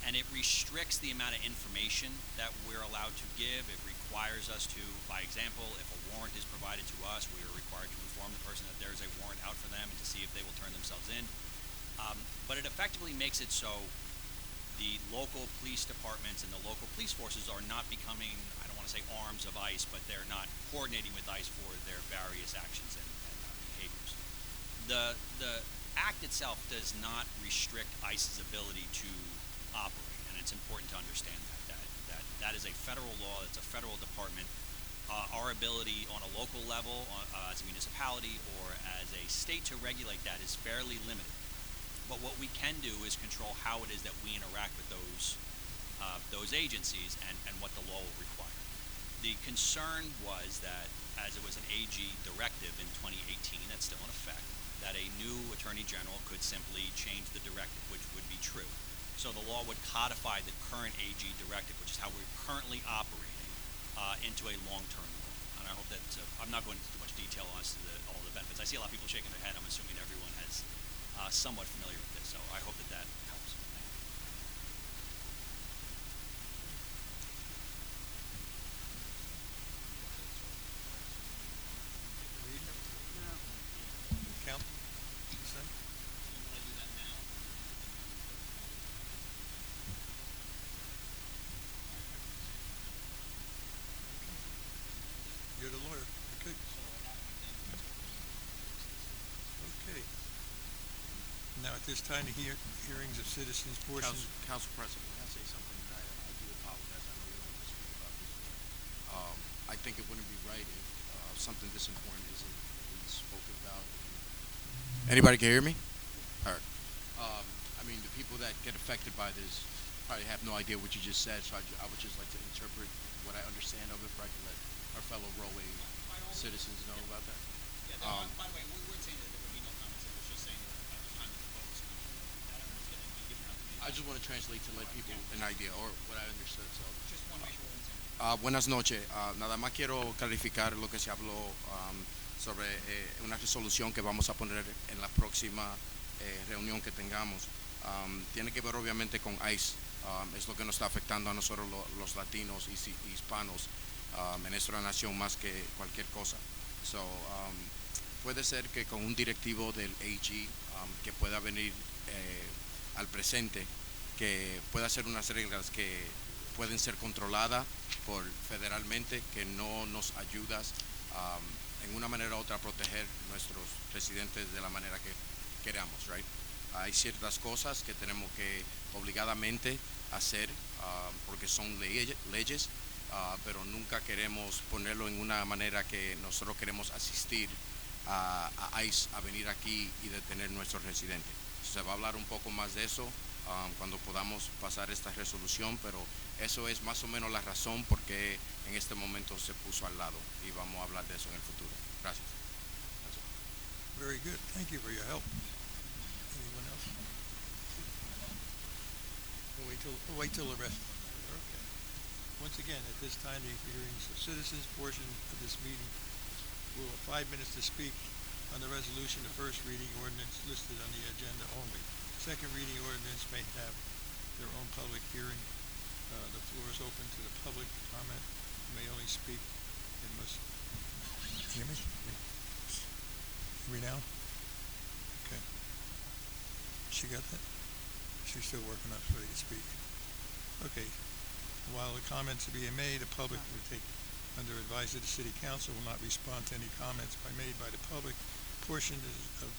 And it restricts the amount of information that we're allowed to give. It requires us to, by example, if a warrant is provided to us, we are required to inform the person that there is a warrant out for them and to see if they will turn themselves in. But it effectively makes it so the local police departments and the local police forces are not becoming, I don't want to say arms of ICE, but they're not coordinating with ICE for their various actions and behaviors. The act itself does not restrict ICE's ability to operate, and it's important to understand that is a federal law. It's a federal department. Our ability on a local level, as a municipality or as a state to regulate that is fairly limited. But what we can do is control how it is that we interact with those agencies and what the law will require. The concern was that, as it was an AG directive in 2018 that's still in effect, that a new Attorney General could simply change the directive, which would be true. So the law would codify the current AG directive, which is how we're currently operating, into a long-term law. And I hope that, I'm not going into too much detail as to all the benefits. I see a lot of people shaking their head. I'm assuming everyone has somewhat familiar with this, so I hope that helps. Thank you. at this time the hearings of citizens portion. Council President, may I say something? I do apologize. I know you don't want to speak about this, but I think it wouldn't be right if something this important isn't at least spoken about. Anybody can hear me? All right. I mean, the people that get affected by this probably have no idea what you just said, so I would just like to interpret what I understand of it, so I can let our fellow Rahway citizens know about that. Yeah, by the way, we weren't saying that there would be no comments. It was just saying that by the time that the vote was coming, that everyone's going to be given an opportunity. I just want to translate to let people an idea or what I understood. So, Just one make sure we're on the same page. buenas noches. Nada más quiero clarificar lo que se habló sobre una resolución que vamos a poner en la próxima reunión que tengamos. Tiene que ver obviamente con ICE. Es lo que nos está afectando a nosotros los latinos y hispanos en nuestra nación más que cualquier cosa. So, puede ser que con un directivo del AG que pueda venir al presente, que pueda hacer unas reglas que pueden ser controladas por federalmente, que no nos ayudas en una manera u otra a proteger nuestros residentes de la manera que queramos, right? Hay ciertas cosas que tenemos que obligadamente hacer porque son leyes, pero nunca queremos ponerlo en una manera que nosotros queremos asistir a ICE a venir aquí y detener nuestros residentes. Se va a hablar un poco más de eso cuando podamos pasar esta resolución, pero eso es más o menos la razón por qué en este momento se puso al lado y vamos a hablar de eso en el futuro. Gracias. Very good. Thank you for your help. Anyone else? We'll wait till the rest. Okay. Once again, at this time, the hearings of citizens portion of this meeting will have 5 minutes to speak on the resolution, the first reading ordinance listed on the agenda only. Second reading ordinance may have their own public hearing. The floor is open to the public comment. You may only speak and must. Hear me? Hear me now? Okay. She got that? She's still working on so they can speak. Okay. While the comments are being made, the public will take under advice of the city council will not respond to any comments made by the public. Portion of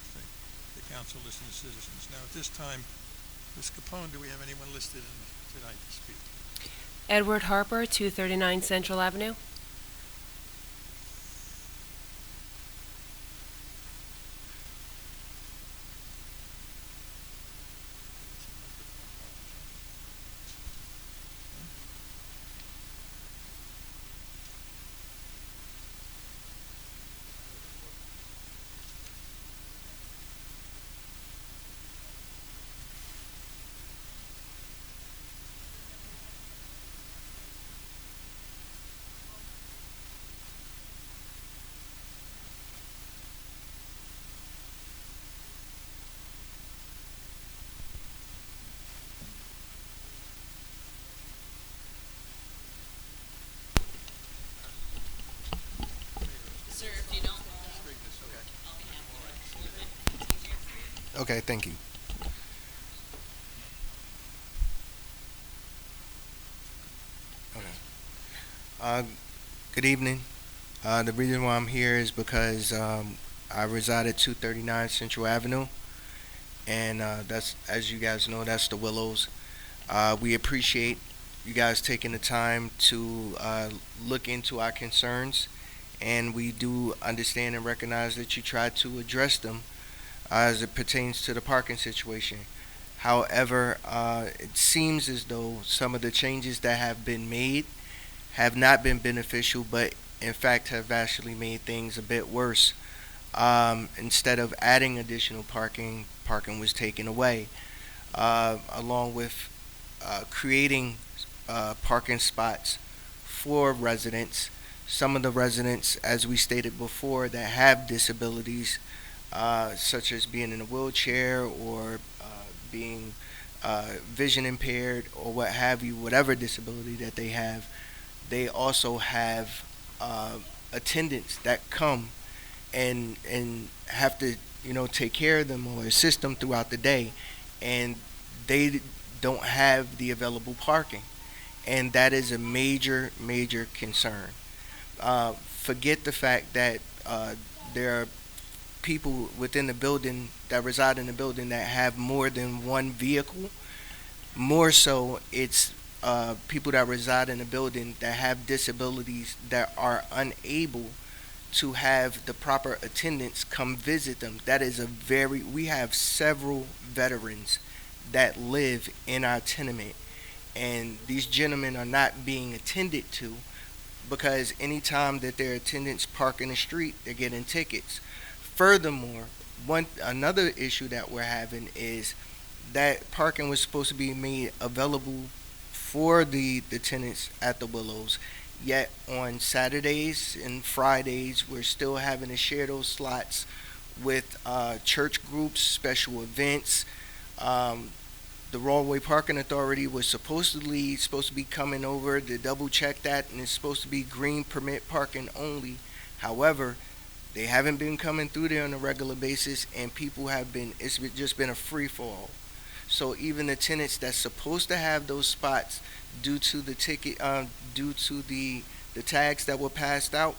the council listen to citizens. Now at this time, Ms. Capone, do we have anyone listed tonight to speak? Edward Harper, 239 Central Avenue. Sir, if you don't. Okay, thank you. Okay. Good evening. The reason why I'm here is because I reside at 239 Central Avenue, and that's, as you guys know, that's the Willows. We appreciate you guys taking the time to look into our concerns, and we do understand and recognize that you try to address them as it pertains to the parking situation. However, it seems as though some of the changes that have been made have not been beneficial, but in fact have actually made things a bit worse. Instead of adding additional parking, parking was taken away, along with creating parking spots for residents. Some of the residents, as we stated before, that have disabilities, such as being in a wheelchair or being vision impaired or what have you, whatever disability that they also have attendants that come and have to, take care of them or assist them throughout the day, and they don't have the available parking, and that is a major concern. Forget the fact that there are people within the building that reside in the building that have more than one vehicle. More so, it's people that reside in the building that have disabilities that are unable to have the proper attendants come visit them. That is we have several veterans that live in our tenement, and these gentlemen are not being attended to because anytime that their attendants park in the street, they're getting tickets. Furthermore, another issue that we're having is that parking was supposed to be made available for the tenants at the Willows, yet on Saturdays and Fridays we're still having to share those slots with church groups, special events. The Rahway Parking Authority was supposed to be coming over to double check that, and it's supposed to be green permit parking only. However, they haven't been coming through there on a regular basis, and it's just been a free fall. So even the tenants that's supposed to have those spots due to the tags that were passed out,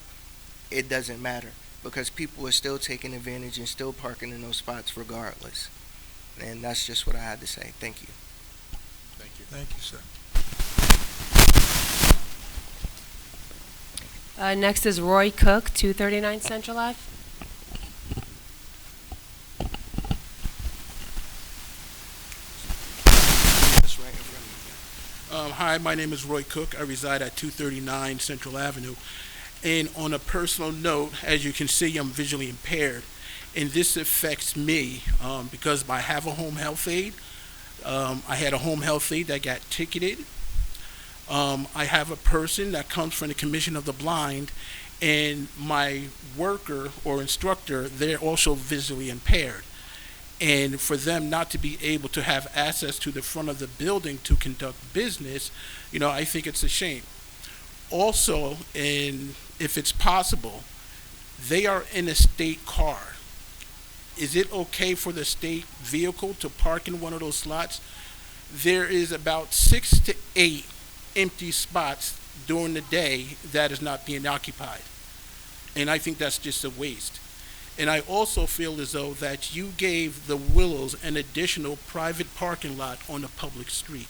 it doesn't matter because people are still taking advantage and still parking in those spots regardless. And that's just what I had to say. Thank you. Thank you. Thank you, sir. Next is Roy Cook, 239 Central Ave. Hi, my name is Roy Cook. I reside at 239 Central Avenue. And on a personal note, as you can see, I'm visually impaired. And this affects me because I have a home health aide. I had a home health aide that got ticketed. I have a person that comes from the Commission of the Blind, and my worker or instructor, they're also visually impaired. And for them not to be able to have access to the front of the building to conduct business, I think it's a shame. Also, and if it's possible, they are in a state car. Is it okay for the state vehicle to park in one of those slots? There is about 6 to 8 empty spots during the day that is not being occupied. And I think that's just a waste. And I also feel as though that you gave the Willows an additional private parking lot on a public street.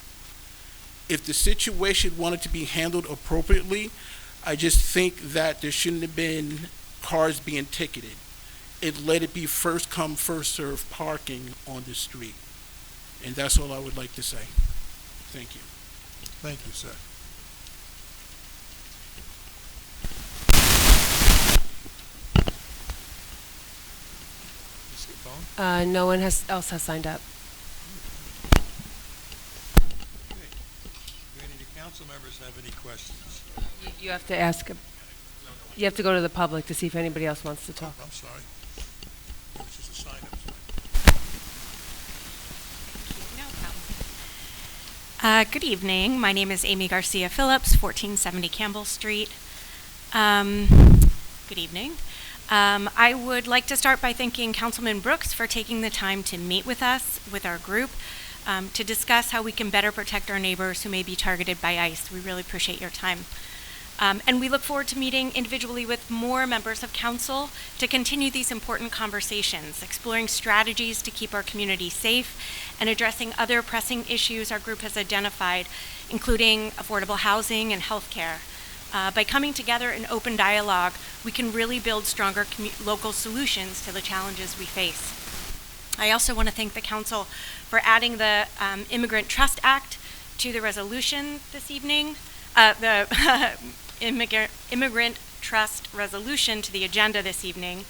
If the situation wanted to be handled appropriately, I just think that there shouldn't have been cars being ticketed. Let it be first come, first served parking on the street. And that's all I would like to say. Thank you. Thank you, sir. No one else has signed up. Okay. Do any of the council members have any questions? You have to ask. You have to go to the public to see if anybody else wants to talk. I'm sorry. It was just a sign up. Good evening. My name is Amy Garcia Phillips, 1470 Campbell Street. Good evening. I would like to start by thanking Councilman Brooks for taking the time to meet with us, with our group, to discuss how we can better protect our neighbors who may be targeted by ICE. We really appreciate your time. And we look forward to meeting individually with more members of council to continue these important conversations, exploring strategies to keep our community safe and addressing other pressing issues our group has identified, including affordable housing and healthcare. By coming together in open dialogue, we can really build stronger local solutions to the challenges we face. I also want to thank the council for adding the Immigrant Trust Act to the resolution this evening, the Immigrant Trust Resolution to the agenda this evening.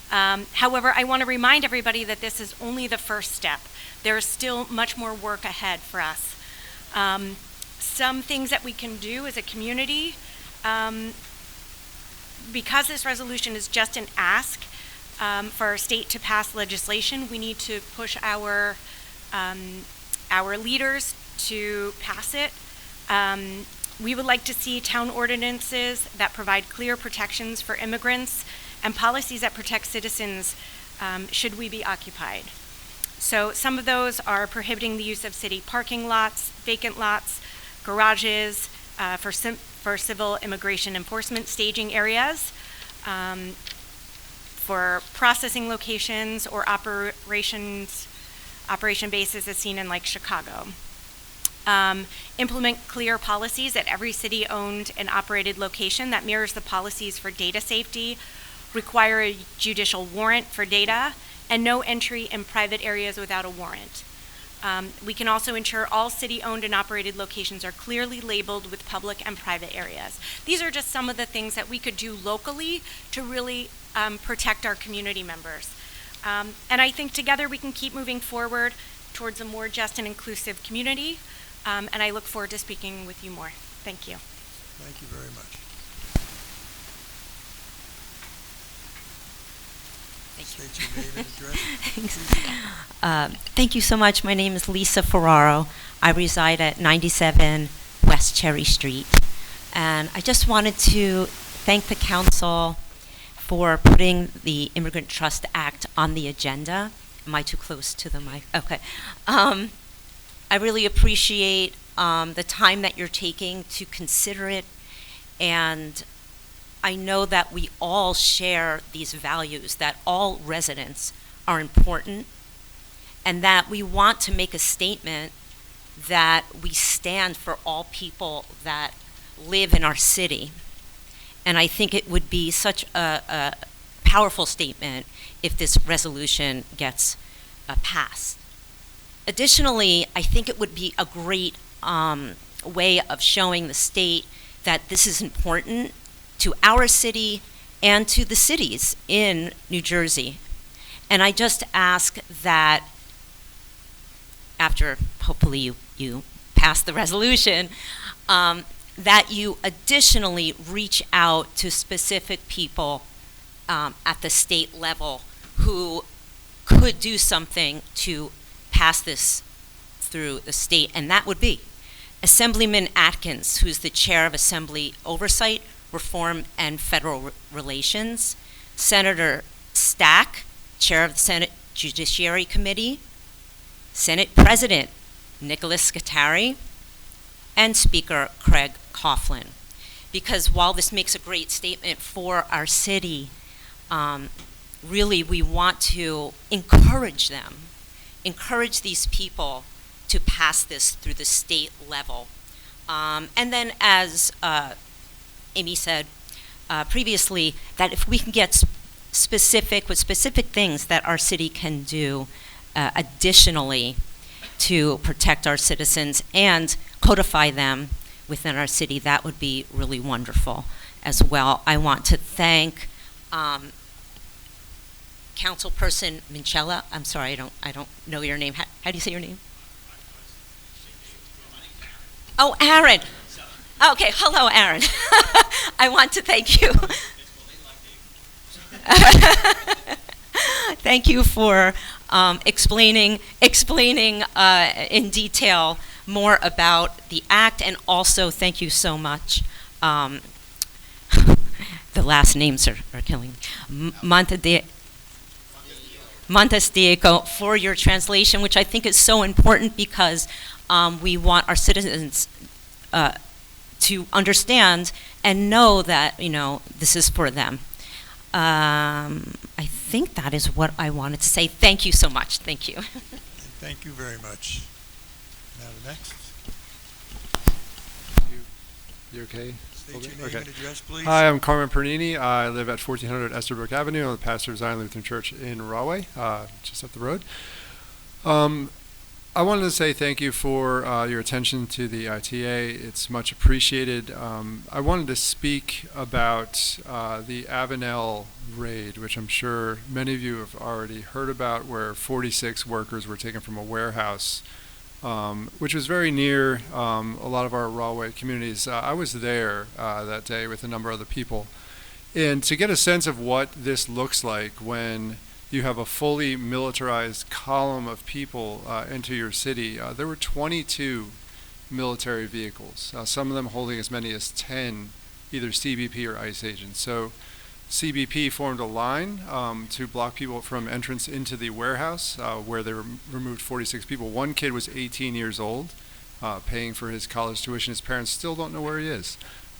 However, I want to remind everybody that this is only the first step. There is still much more work ahead for us. Some things that we can do as a community, because this resolution is just an ask for our state to pass legislation, we need to push our leaders to pass it. We would like to see town ordinances that provide clear protections for immigrants and policies that protect citizens should we be occupied. So some of those are prohibiting the use of city parking lots, vacant lots, garages, for civil immigration enforcement staging areas, for processing locations or operation bases as seen in like Chicago. Implement clear policies at every city-owned and operated location that mirrors the policies for data safety, require a judicial warrant for data, and no entry in private areas without a warrant. We can also ensure all city-owned and operated locations are clearly labeled with public and private areas. These are just some of the things that we could do locally to really protect our community members. And I think together we can keep moving forward towards a more just and inclusive community. And I look forward to speaking with you more. Thank you. Thank you very much. State your name and address. Thank you so much. My name is Lisa Ferraro. I reside at 97 West Cherry Street. And I just wanted to thank the council for putting the Immigrant Trust Act on the agenda. Am I too close to the mic? Okay. I really appreciate the time that you're taking to consider it, and I know that we all share these values, that all residents are important, and that we want to make a statement that we stand for all people that live in our city. And I think it would be such a powerful statement if this resolution gets passed. Additionally, I think it would be a great way of showing the state that this is important to our city and to the cities in New Jersey. And I just ask that after hopefully you pass the resolution, that you additionally reach out to specific people at the state level who could do something to pass this through the state, and that would be Assemblyman Atkins, who's the chair of Assembly Oversight, Reform, and Federal Relations, Senator Stack, chair of the Senate Judiciary Committee, Senate President Nicholas Scutari, and Speaker Craig Coughlin. Because while this makes a great statement for our city, really we want to encourage them, encourage these people to pass this through the state level. And then as Amy said previously, that if we can get specific things that our city can do additionally to protect our citizens and codify them within our city, that would be really wonderful as well. I want to thank Councilperson Minchella. I'm sorry, I don't know your name. How do you say your name? Oh, Aaron. Okay, hello, Aaron. I want to thank you. Thank you for explaining in detail more about the act, and also thank you so much. The last names are killing me. Montesdiego for your translation, which I think is so important because we want our citizens to understand and know that, this is for them. I think that is what I wanted to say. Thank you so much. Thank you. Thank you very much. Now the next. You okay? State your name and address, please. Hi, I'm Carmen Pernini. I live at 1400 Esterbrook Avenue. I'm the pastor of Zion Lutheran Church in Rahway, just up the road. I wanted to say thank you for your attention to the ITA. It's much appreciated. I wanted to speak about the Avenel raid, which I'm sure many of you have already heard about, where 46 workers were taken from a warehouse, which was very near a lot of our Rahway communities. I was there that day with a number of other people. And to get a sense of what this looks like when you have a fully militarized column of people enter your city, there were 22 military vehicles, some of them holding as many as 10 either CBP or ICE agents. So CBP formed a line to block people from entrance into the warehouse where they removed 46 people. One kid was 18 years old, paying for his college tuition. His parents still don't know where he is.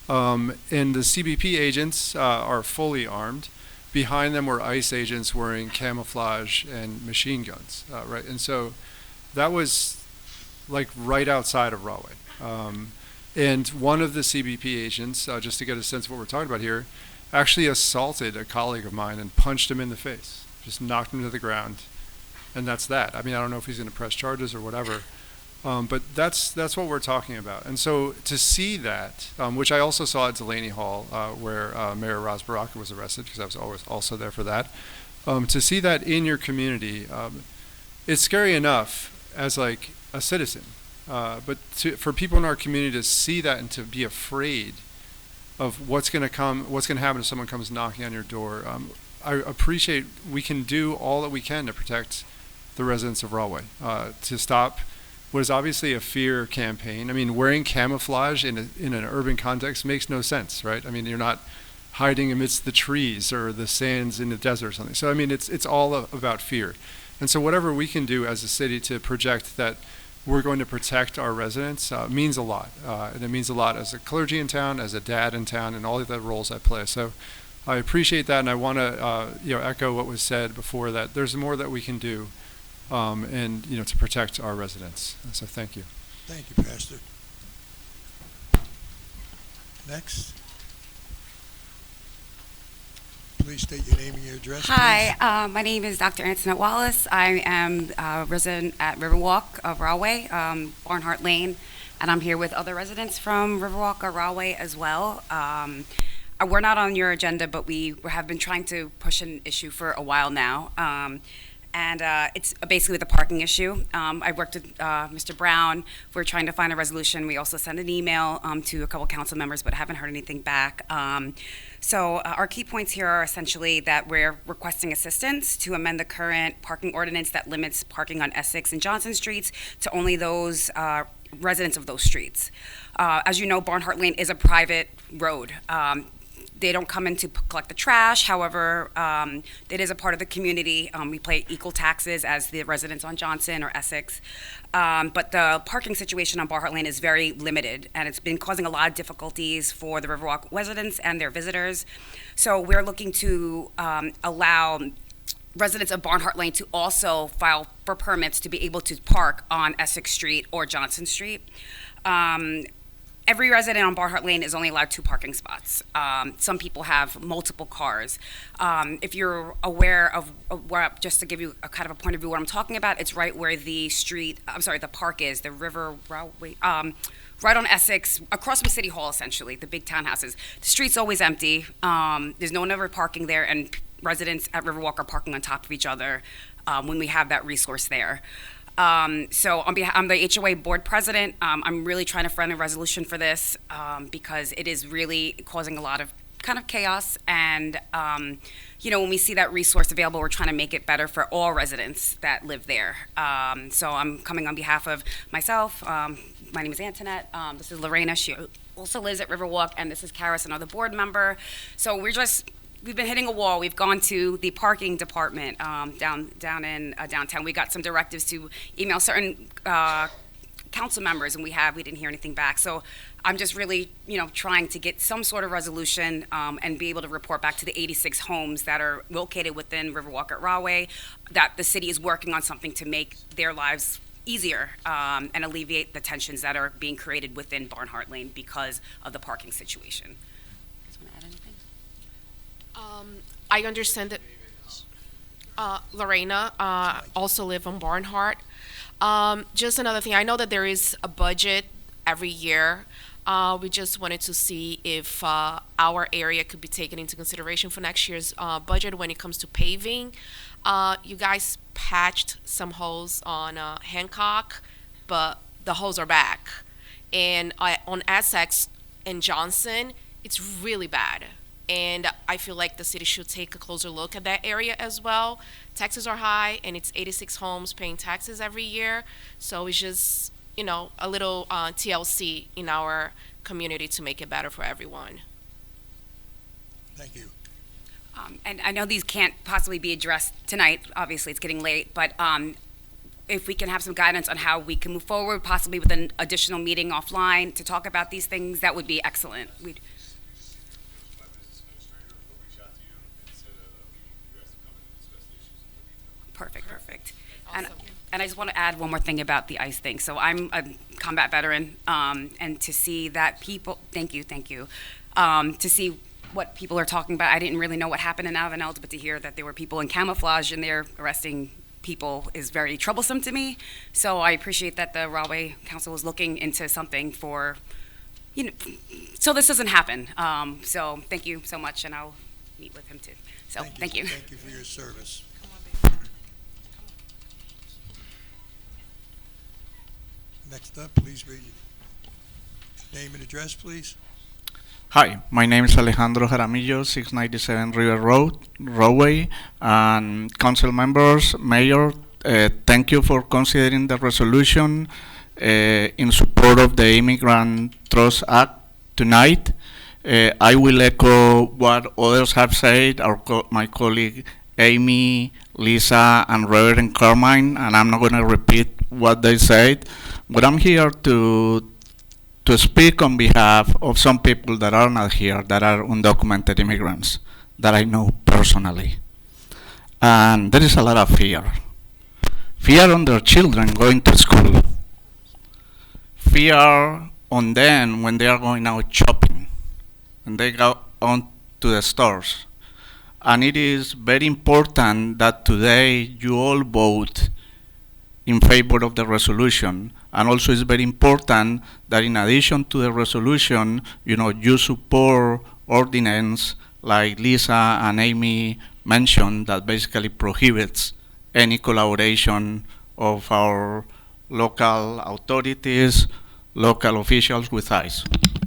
And the CBP agents are fully armed. behind them were ICE agents wearing camouflage and machine guns, right? And so that was like right outside of Rahway. And one of the CBP agents, just to get a sense of what we're talking about here, actually assaulted a colleague of mine and punched him in the face, just knocked him to the ground, and that's that. I mean, I don't know if he's going to press charges or whatever, but that's what we're talking about. And so to see that, which I also saw at Delaney Hall, where Mayor Ras Baraka was arrested, because I was always also there for that, to see that in your community, it's scary enough as like a citizen, but for people in our community to see that and to be afraid of what's going to happen if someone comes knocking on your door. I appreciate we can do all that we can to protect the residents of Rahway, to stop what is obviously a fear campaign. I mean, wearing camouflage in an urban context makes no sense, right? I mean, you're not hiding amidst the trees or the sands in the desert or something. So I mean, it's all about fear. And so whatever we can do as a city to project that we're going to protect our residents means a lot. And it means a lot as a clergy in town, as a dad in town, and all of the roles I play. So I appreciate that, and I want to echo what was said before, that there's more that we can do and to protect our residents. So thank you. Thank you, Pastor. Next. Please state your name and your address. Hi, my name is Dr. Antoinette Wallace. I am a resident at Riverwalk of Rahway, Barnhart Lane, and I'm here with other residents from Riverwalk or Rahway as well. We're not on your agenda, but we have been trying to push an issue for a while now. And it's basically the parking issue. I worked with Mr. Brown. We're trying to find a resolution. We also sent an email to a couple council members, but haven't heard anything back. So our key points here are essentially that we're requesting assistance to amend the current parking ordinance that limits parking on Essex and Johnson Streets to only those residents of those streets. As you know, Barnhart Lane is a private road. They don't come in to collect the trash. However, it is a part of the community. We pay equal taxes as the residents on Johnson or Essex. But the parking situation on Barnhart Lane is very limited, and it's been causing a lot of difficulties for the Riverwalk residents and their visitors. So we're looking to allow residents of Barnhart Lane to also file for permits to be able to park on Essex Street or Johnson Street. Every resident on Barnhart Lane is only allowed 2 parking spots. Some people have multiple cars. If you're aware of where, just to give you a kind of a point of view what I'm talking about, it's right where the park is, the River Rahway, right on Essex, across from City Hall essentially, the big townhouses. The street's always empty. There's no one ever parking there, and residents at Riverwalk are parking on top of each other when we have that resource there. So I'm the HOA board president. I'm really trying to find a resolution for this because it is really causing a lot of kind of chaos. And, when we see that resource available, we're trying to make it better for all residents that live there. So I'm coming on behalf of myself. My name is Antoinette. This is Lorena. She also lives at Riverwalk. And this is Karis, another board member. So we've been hitting a wall. We've gone to the parking department down in downtown. We got some directives to email certain council members, and we didn't hear anything back. So I'm just really, trying to get some sort of resolution and be able to report back to the 86 homes that are located within Riverwalk at Rahway that the city is working on something to make their lives easier and alleviate the tensions that are being created within Barnhart Lane because of the parking situation. You guys want to add anything? I understand that Lorena also live on Barnhart. Just another thing, I know that there is a budget every year. We just wanted to see if our area could be taken into consideration for next year's budget when it comes to paving. You guys patched some holes on Hancock, but the holes are back. And on Essex and Johnson, it's really bad. And I feel like the city should take a closer look at that area as well. Taxes are high, and it's 86 homes paying taxes every year. So it's just, a little TLC in our community to make it better for everyone. Thank you. And I know these can't possibly be addressed tonight. Obviously, it's getting late. But if we can have some guidance on how we can move forward, possibly with an additional meeting offline to talk about these things, that would be excellent. Perfect. And I just want to add one more thing about the ICE thing. So I'm a combat veteran, and to see that people, thank you, to see what people are talking about. I didn't really know what happened in Avenel, but to hear that there were people in camouflage in there arresting people is very troublesome to me. So I appreciate that the Rahway Council was looking into something for, so this doesn't happen. So thank you so much, and I'll meet with him too. So thank you. Thank you for your service. Next up, please read your name and address, please. Hi, my name is Alejandro Jaramillo, 697 River Road, Rahway, and council members, mayor, thank you for considering the resolution in support of the Immigrant Trust Act tonight. I will echo what others have said, my colleague Amy, Lisa, and Reverend Carmine, and I'm not going to repeat what they said, but I'm here to speak on behalf of some people that are not here, that are undocumented immigrants, that I know personally. And there is a lot of fear. Fear on their children going to school. Fear on them when they are going out shopping, and they go on to the stores. And it is very important that today you all vote in favor of the resolution. And also it's very important that in addition to the resolution, you support ordinance like Lisa and Amy mentioned that basically prohibits any collaboration of our local authorities, local officials with ICE,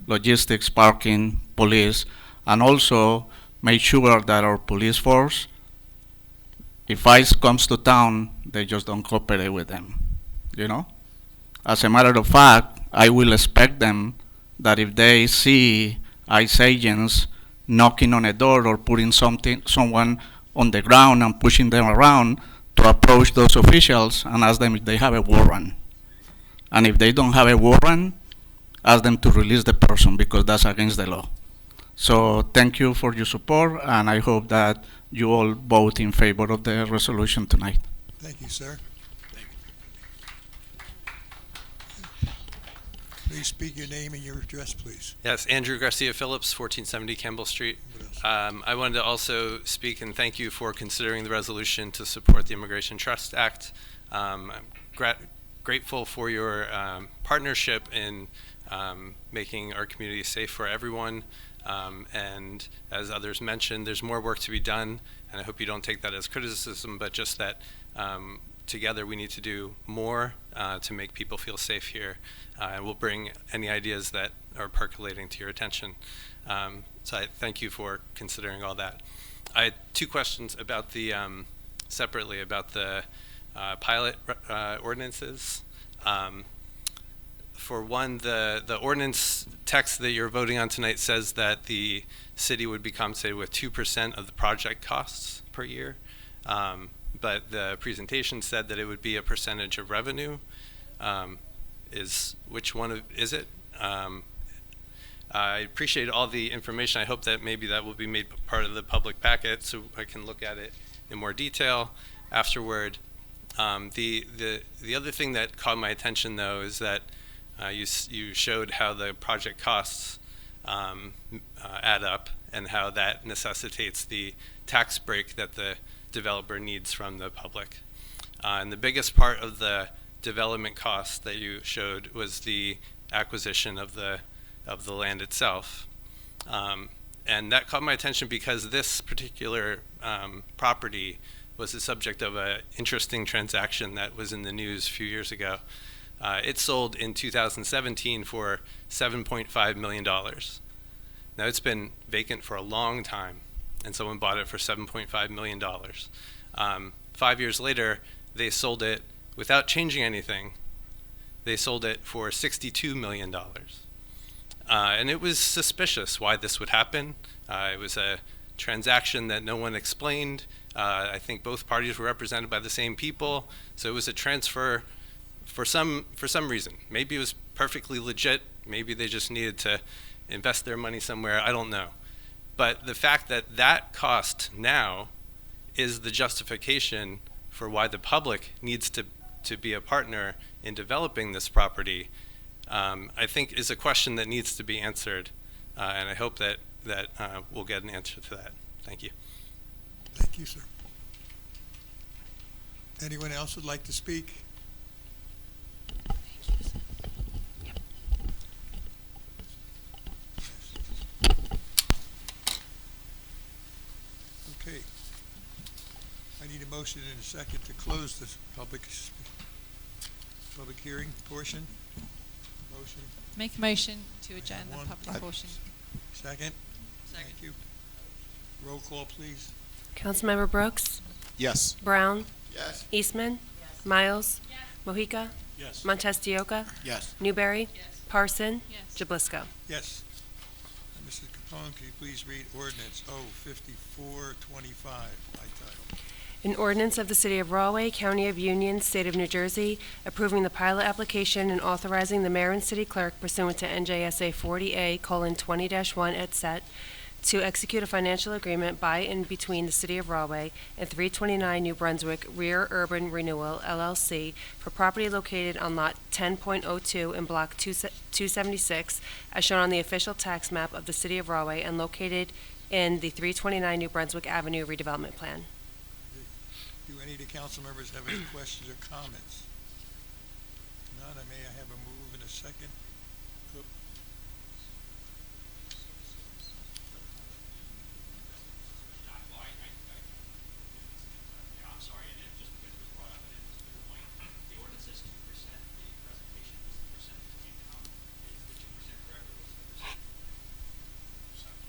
logistics, parking, police, and also make sure that our police force, if ICE comes to town, they just don't cooperate with them, As a matter of fact, I will expect them that if they see ICE agents knocking on a door or putting someone on the ground and pushing them around, to approach those officials and ask them if they have a warrant. And if they don't have a warrant, ask them to release the person because that's against the law. So thank you for your support, and I hope that you all vote in favor of the resolution tonight. Thank you, sir. Please speak your name and your address, please. Yes, Andrew Garcia Phillips, 1470 Campbell Street. I wanted to also speak and thank you for considering the resolution to support the Immigration Trust Act. I'm grateful for your partnership in making our community safe for everyone. And as others mentioned, there's more work to be done, and I hope you don't take that as criticism, but just that together we need to do more to make people feel safe here. And we'll bring any ideas that are percolating to your attention. So I thank you for considering all that. I had two questions about the, separately, about the pilot ordinances. For one, the ordinance text that you're voting on tonight says that the city would be compensated with 2% of the project costs per year. But the presentation said that it would be a percentage of revenue. Which one is it? I appreciate all the information. I hope that maybe that will be made part of the public packet so I can look at it in more detail afterward. The other thing that caught my attention though is that you showed how the project costs add up and how that necessitates the tax break that the developer needs from the public. And the biggest part of the development cost that you showed was the acquisition of the land itself. And that caught my attention because this particular property was the subject of an interesting transaction that was in the news a few years ago. It sold in 2017 for $7.5 million. Now it's been vacant for a long time, and someone bought it for $7.5 million. 5 years later, they sold it without changing anything. They sold it for $62 million. And it was suspicious why this would happen. It was a transaction that no one explained. I think both parties were represented by the same people, so it was a transfer for some reason. Maybe it was perfectly legit. Maybe they just needed to invest their money somewhere. I don't know. But the fact that that cost now is the justification for why the public needs to be a partner in developing this property, I think is a question that needs to be answered, and I hope that we'll get an answer to that. Thank you. Thank you, sir. Anyone else would like to speak? Okay. I need a motion and a second to close this public hearing portion. Motion. Make a motion to adjourn the One. public portion. Second? Thank you. Roll call, please. Councilmember Brooks? Yes. Brown? Yes. Eastman? Miles? Mojica? Yes. Montez de Oca? Yes. Newberry? Parson? Jablisco? Yes. Mrs. Capone, could you please read ordinance 5425 by title? An ordinance of the City of Rahway, County of Union, State of New Jersey, approving the pilot application and authorizing the mayor and city clerk pursuant to NJSA 40A:20-1 et set to execute a financial agreement by and between the City of Rahway and 329 New Brunswick Rear Urban Renewal, LLC, for property located on Lot 10.02 in Block 276, as shown on the official tax map of the City of Rahway and located in the 329 New Brunswick Avenue redevelopment plan. Do any of the council members have any questions or comments? None. May I have a move in a second? Oop. I'm sorry, and just because it was brought up, and it was a good point, the ordinance says 2%, the presentation is the percentage of income. Is the 2% correct, or was the percent?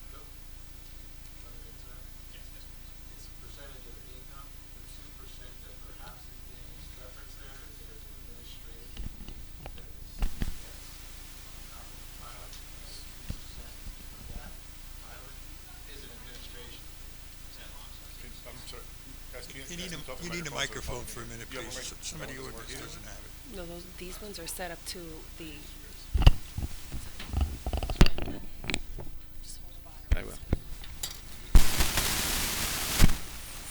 Yes, that's It's a percentage of income, the 2% that perhaps is being referenced there is there's an administrative fee that the city gets on top of the pilot. 2% of that pilot is an administration. You need a microphone for a minute, please. Some of the ordinance doesn't have it. No, these ones are set up to the. I will.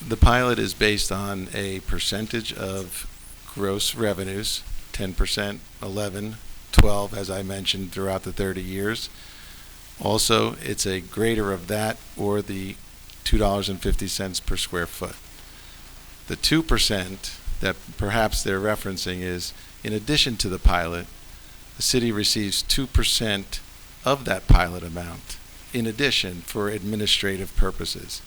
The pilot is based on a percentage of gross revenues, 10%, 11, 12, as I mentioned, throughout the 30 years. Also, it's a greater of that or the $2.50 per square foot. The 2% that perhaps they're referencing is, in addition to the pilot, the city receives 2% of that pilot amount, in addition, for administrative purposes.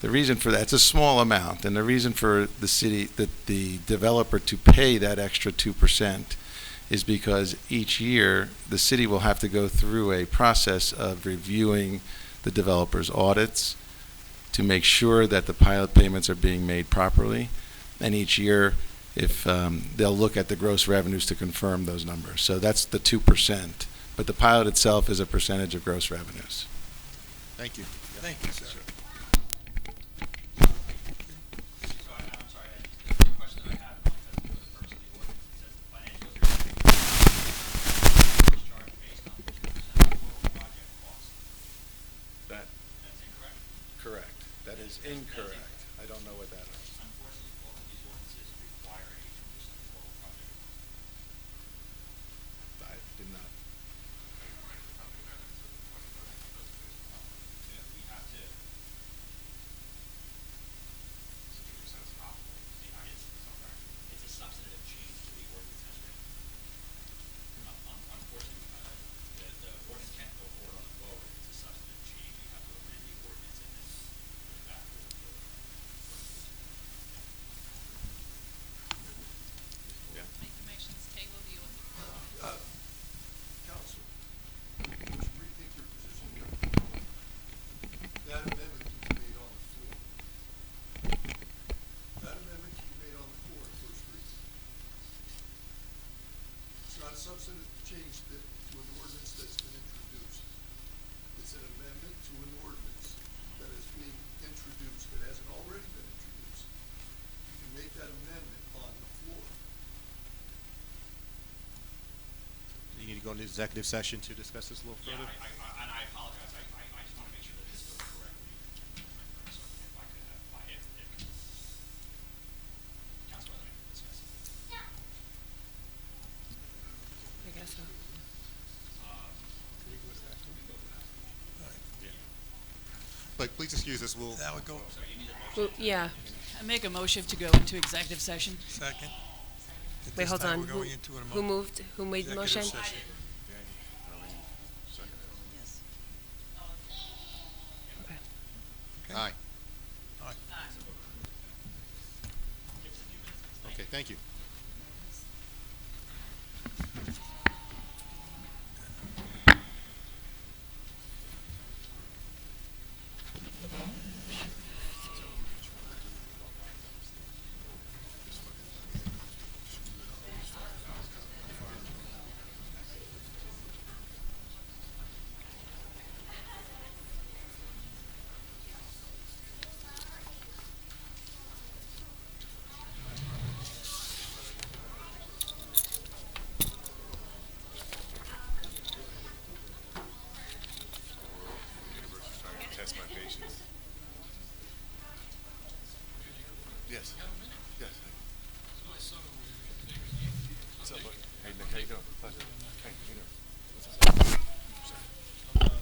The reason for that, it's a small amount, and the reason for the city, the developer to pay that extra 2% is because each year the city will have to go through a process of reviewing the developer's audits to make sure that the pilot payments are being made properly. And each year, if they'll look at the gross revenues to confirm those numbers. So that's the 2%. But the pilot itself is a percentage of gross revenues. Thank you. Thank you, sir. Correct. That is incorrect. I don't know what that is. Unfortunately, both of these ordinances require a 2% total project. I did not. We have to. It's a substantive change to the ordinance as written. Unfortunately, the ordinance can't go forward on the vote if it's a substantive change. We have to amend the ordinance and then put it back forward for Make the motions table the ordinance. Counsel, would you rethink your position here? That amendment can be made on the floor. That amendment can be made on the floor at first reading. It's not a substantive change to an ordinance that's been introduced. It's an amendment to an ordinance that is being introduced, that hasn't already been introduced. You can make that amendment on the floor. You need to go into executive session to discuss this a little further? and I apologize. I just want to make sure that this goes correctly. So if I could have, But please excuse us. We'll. That would go. Yeah. I make a motion to go into executive session. Second. At Wait, this hold time, on. we're going into an Who moved? Who made the motion? executive session. Okay. Aye. Aye. Okay, thank you. Test my patience. Yes. Yes. What's up, buddy? Hey, Nick, how you doing? Pleasure. Hey, how you doing? What's up?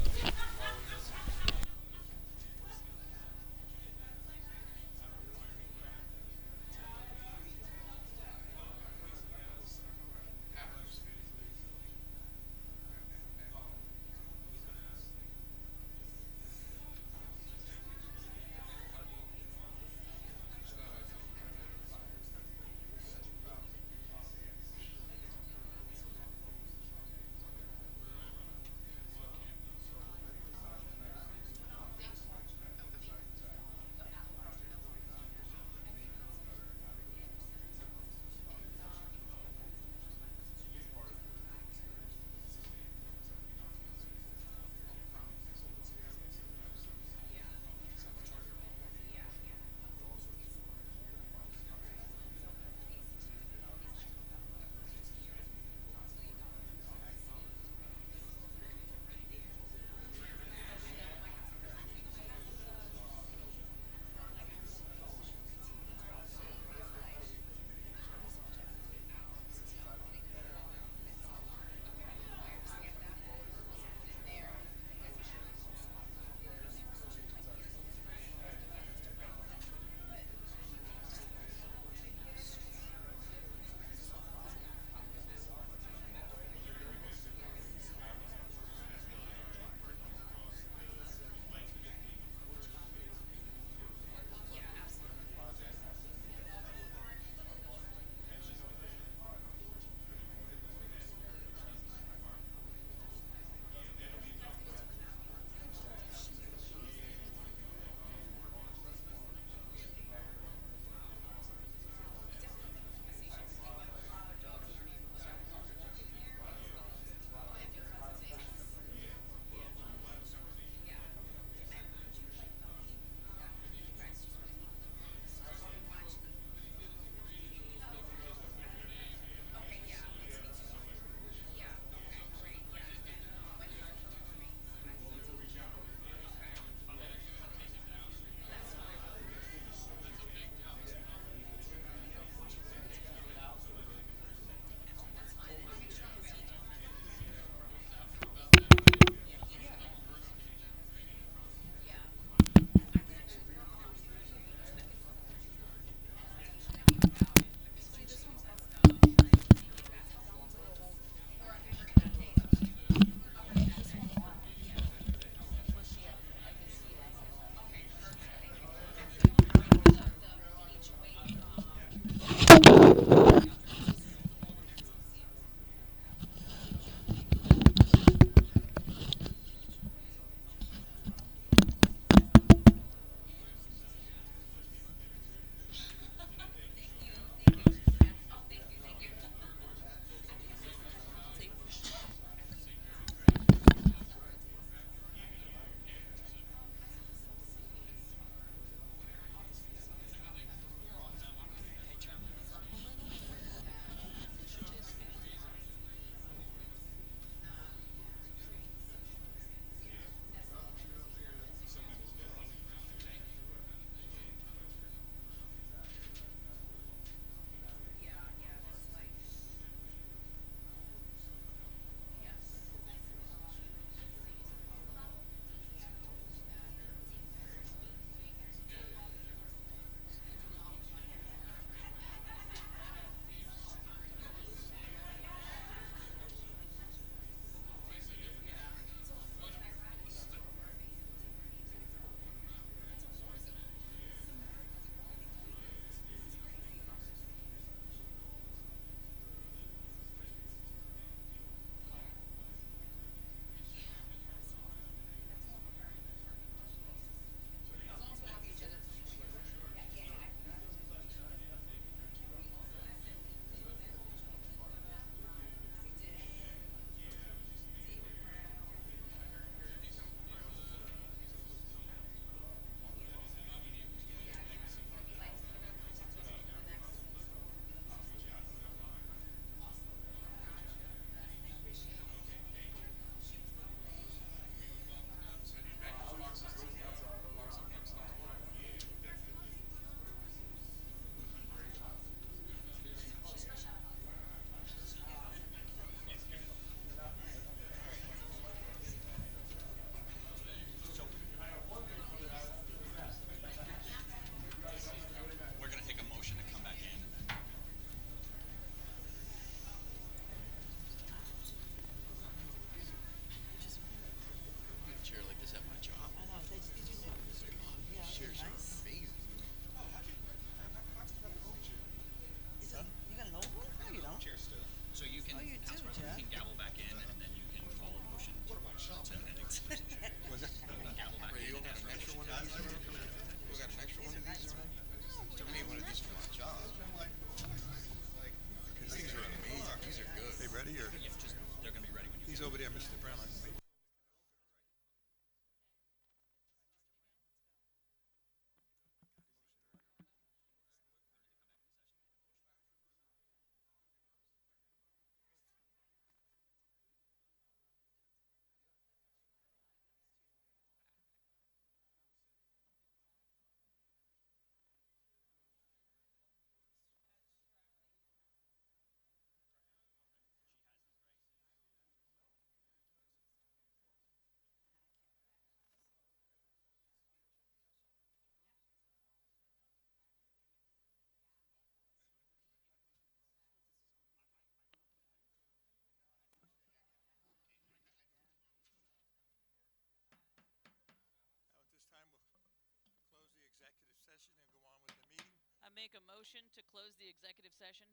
session and go on with the meeting. I make a motion to close the executive session.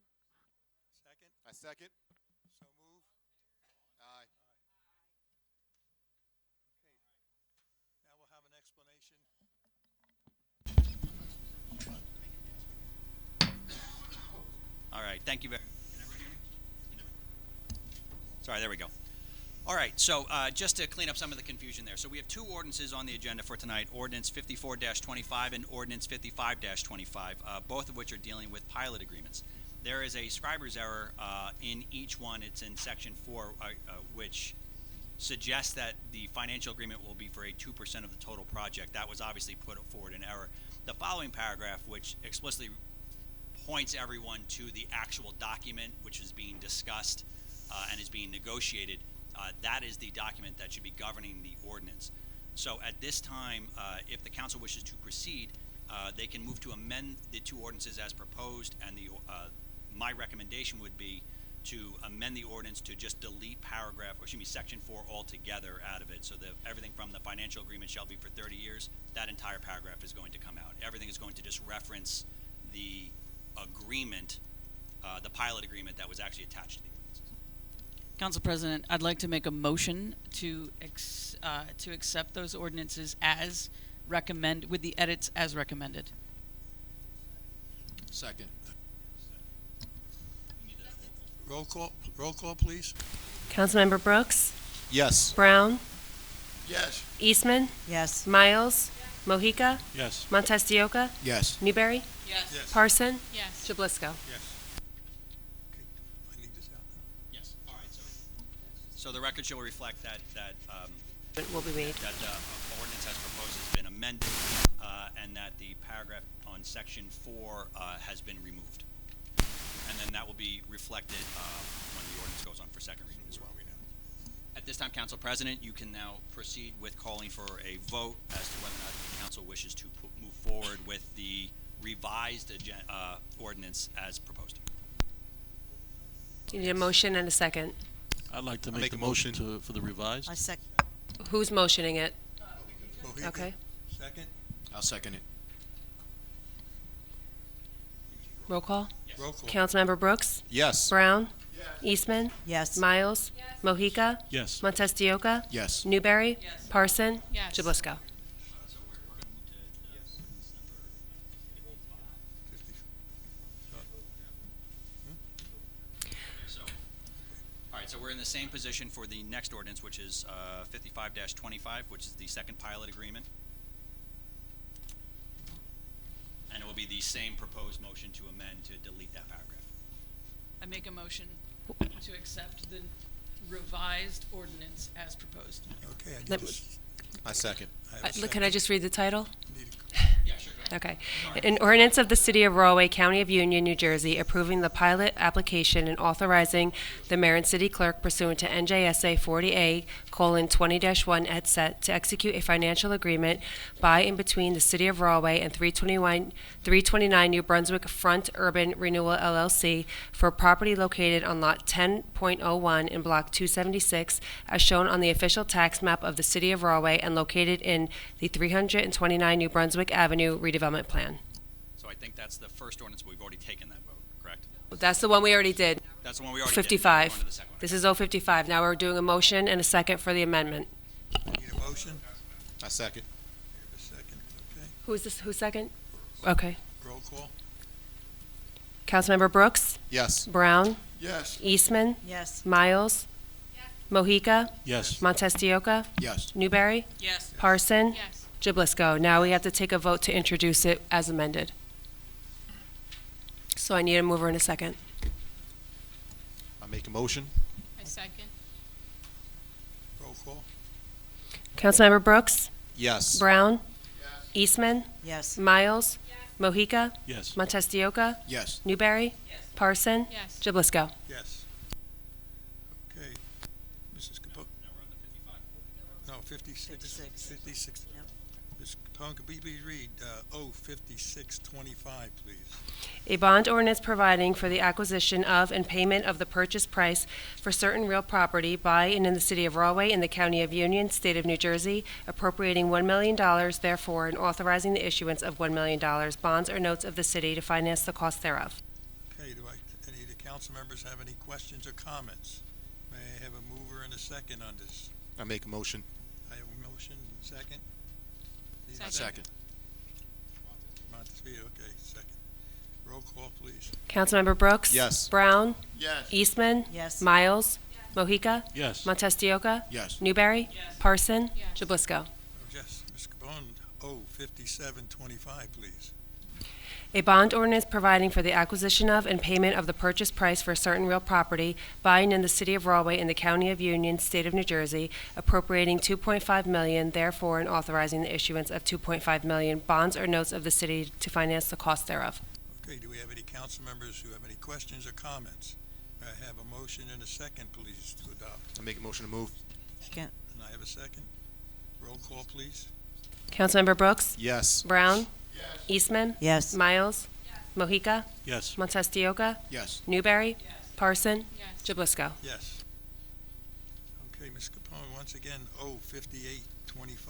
Second? I second. So move. Aye. Okay. Now we'll have an explanation. All right, thank you very much. Sorry, there we go. All right, so just to clean up some of the confusion there. So we have two ordinances on the agenda for tonight, Ordinance 54-25 and Ordinance 55-25, both of which are dealing with pilot agreements. There is a scriber's error in each one. It's in Section 4, which suggests that the financial agreement will be for a 2% of the total project. That was obviously put forward in error. The following paragraph, which explicitly points everyone to the actual document which is being discussed and is being negotiated, that is the document that should be governing the ordinance. So at this time, if the council wishes to proceed, they can move to amend the two ordinances as proposed, and my recommendation would be to amend the ordinance to just delete Section 4 altogether out of it, so that everything from the financial agreement shall be for 30 years, that entire paragraph is going to come out. Everything is going to just reference the agreement, the pilot agreement that was actually attached to the ordinances. Council President, I'd like to make a motion to accept those ordinances as recommended, with the edits as recommended. Second. Roll call, please. Councilmember Brooks? Yes. Brown? Yes. Eastman? Yes. Miles? Mojica? Yes. Montestioka? Yes. Newberry? Yes. Parson? Yes. Jablisco? Yes. Okay, I leave this out now. Yes. All right. So the record shall reflect that It will be made. that ordinance as proposed has been amended, and that the paragraph on Section 4 has been removed. And then that will be reflected when the ordinance goes on for second reading as well. At this time, Council President, you can now proceed with calling for a vote as to whether or not the council wishes to move forward with the revised ordinance as proposed. You need a motion and a second. I'd like to make the motion for the revised. I second. Who's motioning it? Mojica. Okay. Second? I'll second it. Roll call? Roll call. Councilmember Brooks? Yes. Brown? Eastman? Yes. Miles? Mojica? Yes. Montestioka? Yes. Newberry? Parson? Yes. Jablisco? So we're going to move to ordinance number 50. All right, so we're in the same position for the next ordinance, which is 55-25, which is the second pilot agreement. And it will be the same proposed motion to amend to delete that paragraph. I make a motion to accept the revised ordinance as proposed. Okay, I second. Can I just read the title? Yeah, sure. Go ahead. Okay. An ordinance of the City of Rahway, County of Union, New Jersey, approving the pilot application and authorizing the mayor and city clerk pursuant to NJSA 40A:20-1 et set to execute a financial agreement by and between the City of Rahway and 329 New Brunswick Front Urban Renewal LLC for property located on Lot 10.01 in Block 276, as shown on the official tax map of the City of Rahway and located in the 329 New Brunswick Avenue redevelopment plan. So I think that's the first ordinance, but we've already taken that vote, correct? That's the one we already did. That's the one we already 55. did. Now we're on to the second one. This is 055. Now we're doing a motion and a second for the amendment. Need a motion? I second. Have a second, okay. Who's this? Who's second? Okay. Roll call? Councilmember Brooks? Yes. Brown? Yes. Eastman? Yes. Miles? Mojica? Yes. Montestioka? Yes. Newberry? Yes. Parson? Yes. Jablisco. Now we have to take a vote to introduce it as amended. So I need a mover and a second. I make a motion. I second. Roll call? Councilmember Brooks? Yes. Brown? Eastman? Yes. Miles? Mojica? Yes. Montestioka? Yes. Newberry? Parson? Yes. Jablisco. Yes. Okay. Mrs. Capo? Now we're on to 55. No, 56. 56. 56. Yep. Ms. Capone, could we please read O5625, please? A bond ordinance providing for the acquisition of and payment of the purchase price for certain real property by and in the city of Rahway in the county of Union, state of New Jersey, appropriating $1 million therefore, and authorizing the issuance of $1 million bonds or notes of the city to finance the cost thereof. Okay, do any of the council members have any questions or comments? May I have a mover and a second on this? I make a motion. I have a motion, second? Need a Second. Montesquieu, okay, second. Roll call, please. Councilmember Brooks? Yes. Brown? Yes. Eastman? Yes. Miles? Mohica? Yes. Montestioka? Yes. Newberry? Parson? Jablisco? Oh, yes, Ms. Capone, O5725, please. A bond ordinance providing for the acquisition of and payment of the purchase price for certain real property by and in the city of Rahway in the county of Union, state of New Jersey, appropriating $2.5 million, therefore, and authorizing the issuance of $2.5 million bonds or notes of the city to finance the cost thereof. Okay, do we have any council members who have any questions or comments? May I have a motion and a second, please, to adopt? I make a motion to move. Second. And I have a second. Roll call, please. Councilmember Brooks? Yes. Brown? Eastman? Yes. Miles? Mohica? Yes. Montestioka? Yes. Newberry? Parson? Jablisco? Yes. Okay, Ms. Capone, once again, O5825.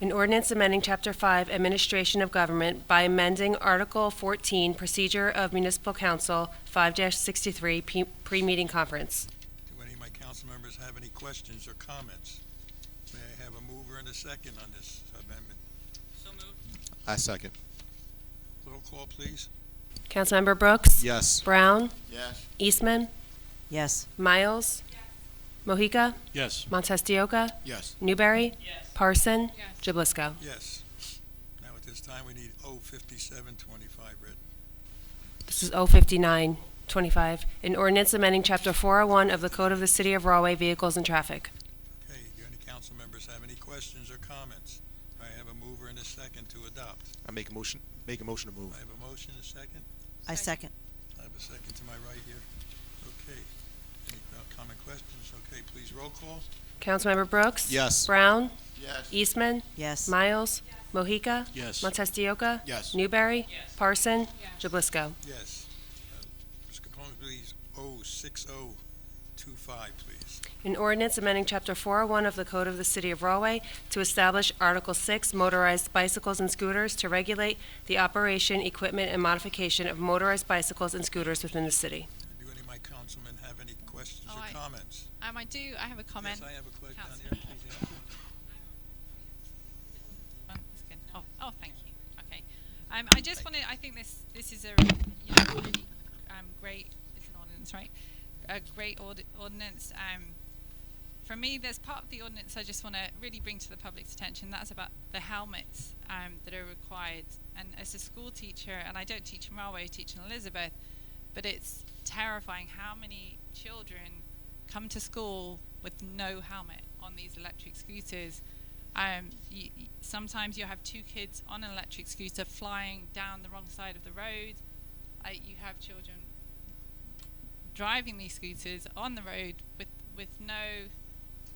An ordinance amending Chapter 5, Administration of Government by amending Article 14, Procedure of Municipal Council, 5-63, pre-meeting conference. Do any of my council members have any questions or comments? May I have a mover and a second on this amendment? So moved. I second. Roll call, please. Councilmember Brooks? Yes. Brown? Yes. Eastman? Yes. Miles? Mohica? Yes. Montestioka? Yes. Newberry? Parson? Jablisco? Yes. Now at this time, we need O5725 written. This is O5925. An ordinance amending Chapter 401 of the Code of the City of Rahway, Vehicles and Traffic. Okay, do any council members have any questions or comments? I have a mover and a second to adopt. I make a motion. Make a motion to move. I have a motion, a second. I second. I have a second to my right here. Okay. Any comment, questions? Okay, please roll call. Councilmember Brooks? Yes. Brown? Yes. Eastman? Yes. Miles? Mohica? Yes. Montestioka? Yes. Newberry? Parson? Jablisco? Yes. Ms. Capone, please, O6025, please. An ordinance amending Chapter 401 of the Code of the City of Rahway to establish Article 6, motorized bicycles and scooters, to regulate the operation, equipment, and modification of motorized bicycles and scooters within the city. Do any of my councilmen have any questions Oh, or comments? I do. I have a comment. Yes, I have a question down Council- here. Please answer. That's good. Oh, thank you. Okay. I just wanted. I think this is a really great. It's an ordinance, right? A great ordinance. For me, there's part of the ordinance I just want to really bring to the public's attention. That's about the helmets that are required. And as a school teacher, and I don't teach in Rahway, I teach in Elizabeth, but it's terrifying how many children come to school with no helmet on these electric scooters. Sometimes you have two kids on an electric scooter flying down the wrong side of the road. You have children driving these scooters on the road with no,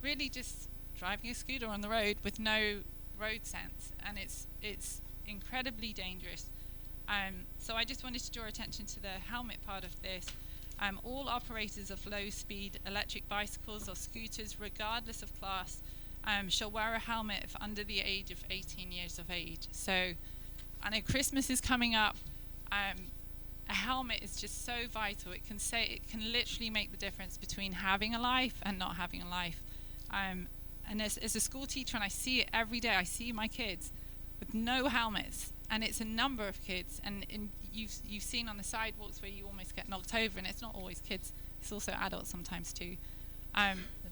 really just driving a scooter on the road with no road sense, and it's incredibly dangerous. So I just wanted to draw attention to the helmet part of this. All operators of low-speed electric bicycles or scooters, regardless of class, shall wear a helmet if under the age of 18 years of age. So I know Christmas is coming up. A helmet is just so vital. It can literally make the difference between having a life and not having a life. And as a school teacher, and I see it every day, I see my kids with no helmets, and it's a number of kids, and you've seen on the sidewalks where you almost get knocked over, and it's not always kids, it's also adults sometimes too.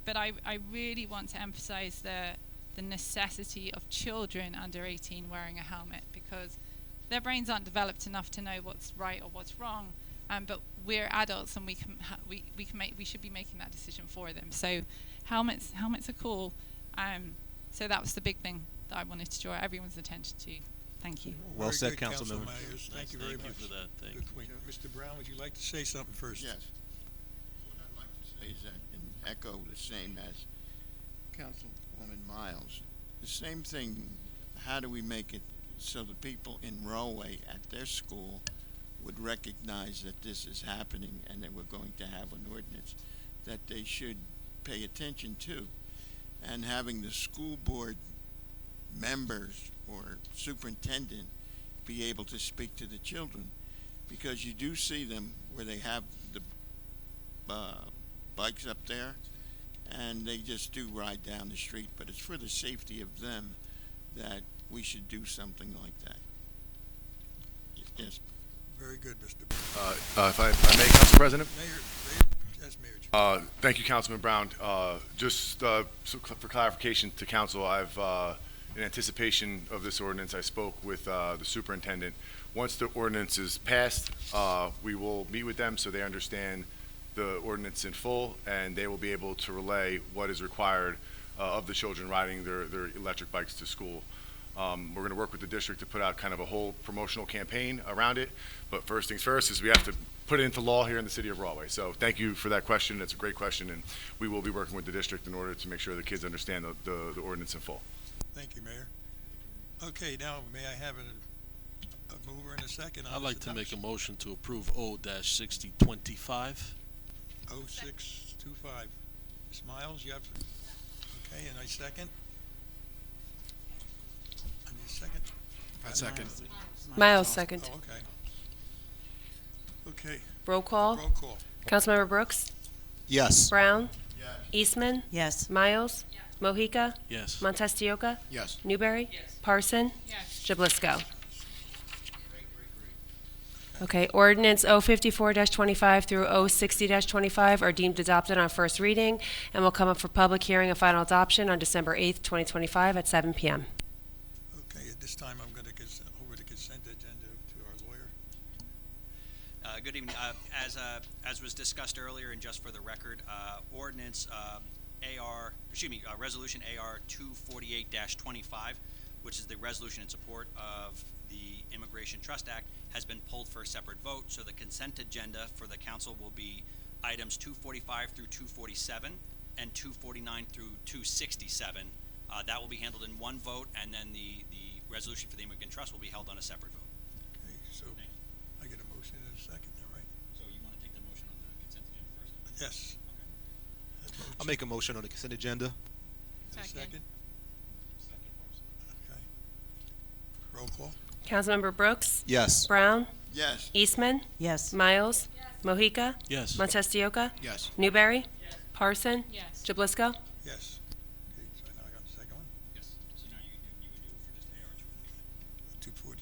But I really want to emphasize the necessity of children under 18 wearing a helmet, because their brains aren't developed enough to know what's right or what's wrong. But we're adults, and we should be making that decision for them. So helmets are cool. So that was the big thing that I wanted to draw everyone's attention to. Thank you. Well Very said, good, Councilmember. Myers. Thank you very much. for that. Thank Good you. point. Mr. Brown, would you like to say something first? Yes. What I'd like to say is that, and echo the same as Councilwoman Miles, the same thing, how do we make it so the people in Rahway at their school would recognize that this is happening and that we're going to have an ordinance that they should pay attention to? And having the school board members or superintendent be able to speak to the children, because you do see them where they have the bikes up there and they just do ride down the street, but it's for the safety of them that we should do something like that. Yes. Very good, Mr. If I may, Council President? Yes, Mayor. Thank you, Councilman Brown. Just so for clarification to Council, I've, in anticipation of this ordinance, I spoke with the superintendent. Once the ordinance is passed, we will meet with them so they understand the ordinance in full, and they will be able to relay what is required of the children riding their electric bikes to school. We're going to work with the district to put out kind of a whole promotional campaign around it, but first things first is we have to put it into law here in the city of Rahway. So thank you for that question. That's a great question, and we will be working with the district in order to make sure the kids understand the ordinance in full. Thank you, Mayor. Okay, now may I have a mover and a second on I'd this like to make a adoption? motion to approve O-6025. 0625. Ms. Miles, you have, okay, and I second? I need a second? I second. Miles, second. Oh, okay. Okay. Roll call. Roll call. Councilmember Brooks? Yes. Brown? Eastman? Yes. Miles? Mojica? Yes. Montestioka? Yes. Newberry? Parson? Jablisco? Okay, ordinance O54-25 through O60-25 are deemed adopted on first reading and will come up for public hearing and final adoption on December 8th, 2025 at 7 p.m. Okay, at this time, I'm going to get over the consent agenda to our lawyer. Good evening. As was discussed earlier, and just for the record, ordinance resolution AR 248-25, which is the resolution in support of the Immigration Trust Act, has been pulled for a separate vote. So the consent agenda for the council will be items 245 through 247 and 249 through 267. That will be handled in one vote, and then the resolution for the Immigrant Trust will be held on a separate vote. Okay, so I get a motion in a second, all right? So you want to take the motion on the consent agenda first? Yes. I'll make a motion on the consent agenda. Second? Okay. Roll call? Councilmember Brooks? Yes. Brown? Yes. Eastman? Yes. Miles? Mojica? Yes. Montestioka? Yes. Newberry? Parson? Jablisco? Yes. Okay, so now I got the second one? Yes. So now you would do for just AR 240. 240.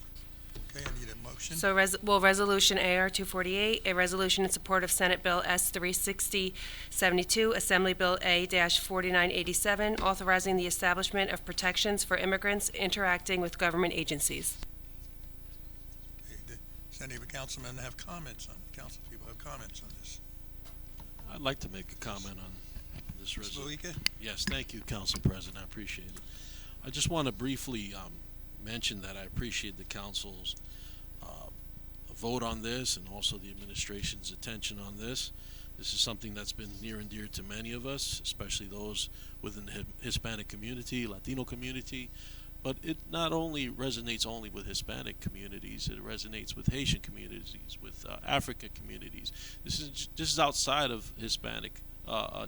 Okay, I need a motion. So Resolution AR 248, a resolution in support of Senate Bill S 36072, Assembly Bill A-4987, authorizing the establishment of protections for immigrants interacting with government agencies. Okay, does any of the councilmen have comments on, council people have comments on this? I'd like to make a comment on this Ms. resolution. Mojica? Yes, thank you, Council President. I appreciate it. I just want to briefly mention that I appreciate the council's vote on this and also the administration's attention on this. This is something that's been near and dear to many of us, especially those within the Hispanic community, Latino community. But it not only resonates only with Hispanic communities, it resonates with Haitian communities, with African communities. This is outside of Hispanic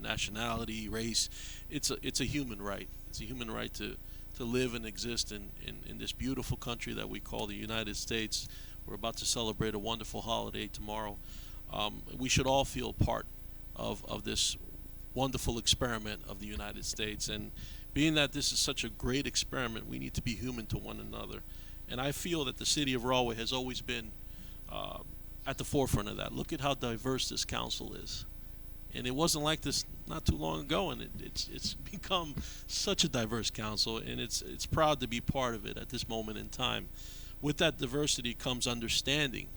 nationality, race. It's a human right. It's a human right to live and exist in this beautiful country that we call the United States. We're about to celebrate a wonderful holiday tomorrow. We should all feel part of this wonderful experiment of the United States. And being that this is such a great experiment, we need to be human to one another. And I feel that the city of Rahway has always been at the forefront of that. Look at how diverse this council is. And it wasn't like this not too long ago, and it's become such a diverse council, and it's proud to be part of it at this moment in time. With that diversity comes understanding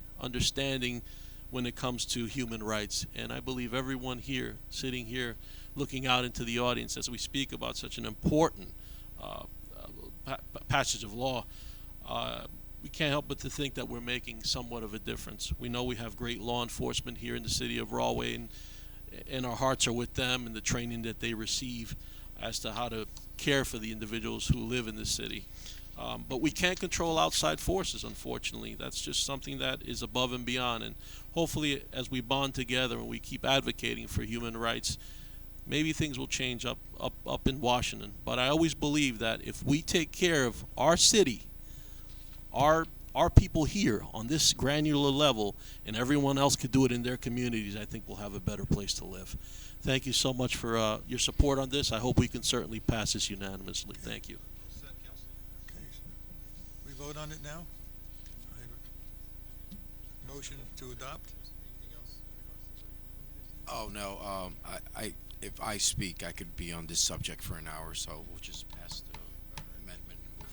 when it comes to human rights. And I believe everyone here, sitting here, looking out into the audience as we speak about such an important passage of law, we can't help but to think that we're making somewhat of a difference. We know we have great law enforcement here in the city of Rahway, and our hearts are with them and the training that they receive as to how to care for the individuals who live in this city. But we can't control outside forces, unfortunately. That's just something that is above and beyond. And hopefully, as we bond together and we keep advocating for human rights, maybe things will change up in Washington. But I always believe that if we take care of our city, our people here on this granular level, and everyone else could do it in their communities, I think we'll have a better place to live. Thank you so much for your support on this. I hope we can certainly pass this unanimously. Thank you. Okay, so we vote on it now? I have a motion to adopt? Oh, no, if I speak, I could be on this subject for an hour, so we'll just pass the amendment and move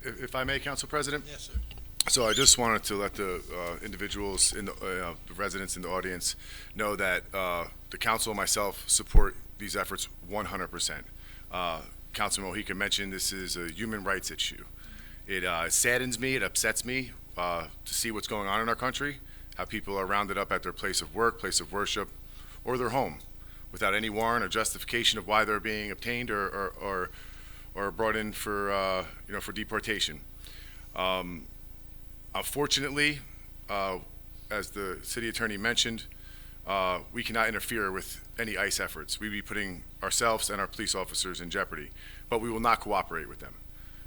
forward. If I may, Council President? Yes, sir. So I just wanted to let the individuals in the residents in the audience know that the council and myself support these efforts 100%. Councilman Mojica mentioned this is a human rights issue. It saddens me, it upsets me to see what's going on in our country, how people are rounded up at their place of work, place of worship, or their home without any warrant or justification of why they're being obtained or brought in for for deportation. Unfortunately, as the city attorney mentioned, we cannot interfere with any ICE efforts. We'd be putting ourselves and our police officers in jeopardy, but we will not cooperate with them.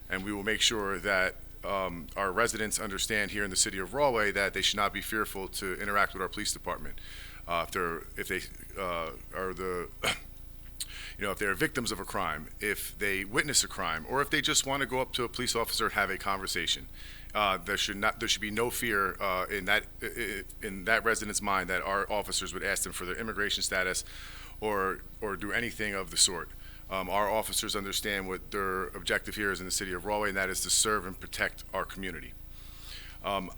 And we will make sure that our residents understand here in the city of Rahway that they should not be fearful to interact with our police department. If they are the if they're victims of a crime, if they witness a crime, or if they just want to go up to a police officer and have a conversation. There should be no fear in that resident's mind that our officers would ask them for their immigration status or do anything of the sort. Our officers understand what their objective here is in the city of Rahway, and that is to serve and protect our community. I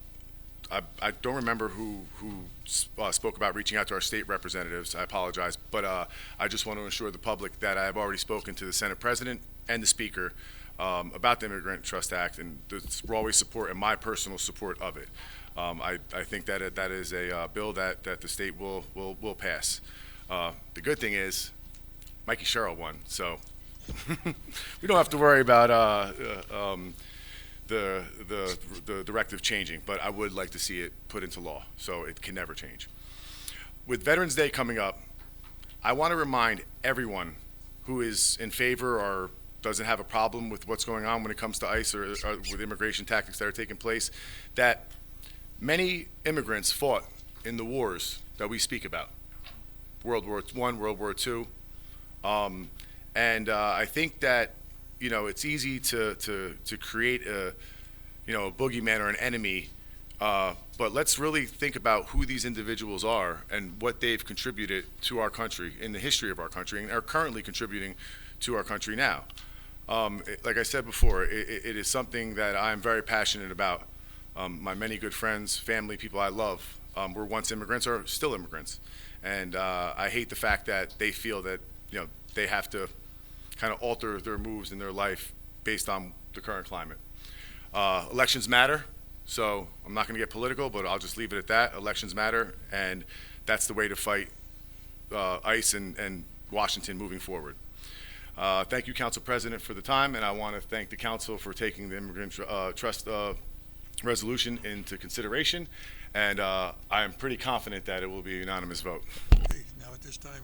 don't remember who spoke about reaching out to our state representatives. I apologize, but I just want to assure the public that I have already spoken to the Senate President and the Speaker about the Immigrant Trust Act and the Rahway support and my personal support of it. I think that that is a bill that the state will pass. The good thing is, Mikey Sherrill won, so we don't have to worry about the directive changing, but I would like to see it put into law, so it can never change. With Veterans Day coming up, I want to remind everyone who is in favor or doesn't have a problem with what's going on when it comes to ICE or with immigration tactics that are taking place, that many immigrants fought in the wars that we speak about, World War I, World War II, and I think that it's easy to create a boogeyman or an enemy, but let's really think about who these individuals are and what they've contributed to our country in the history of our country and are currently contributing to our country now. Like I said before, it is something that I'm very passionate about. My many good friends, family, people I love, were once immigrants or still immigrants, and I hate the fact that they feel that they have to kind of alter their moves in their life based on the current climate. Elections matter, so I'm not going to get political, but I'll just leave it at that. Elections matter, and that's the way to fight ICE and Washington moving forward. Thank you, Council President, for the time, and I want to thank the Council for taking the Immigrant Trust resolution into consideration, and I am pretty confident that it will be a unanimous vote. Okay, now at this time,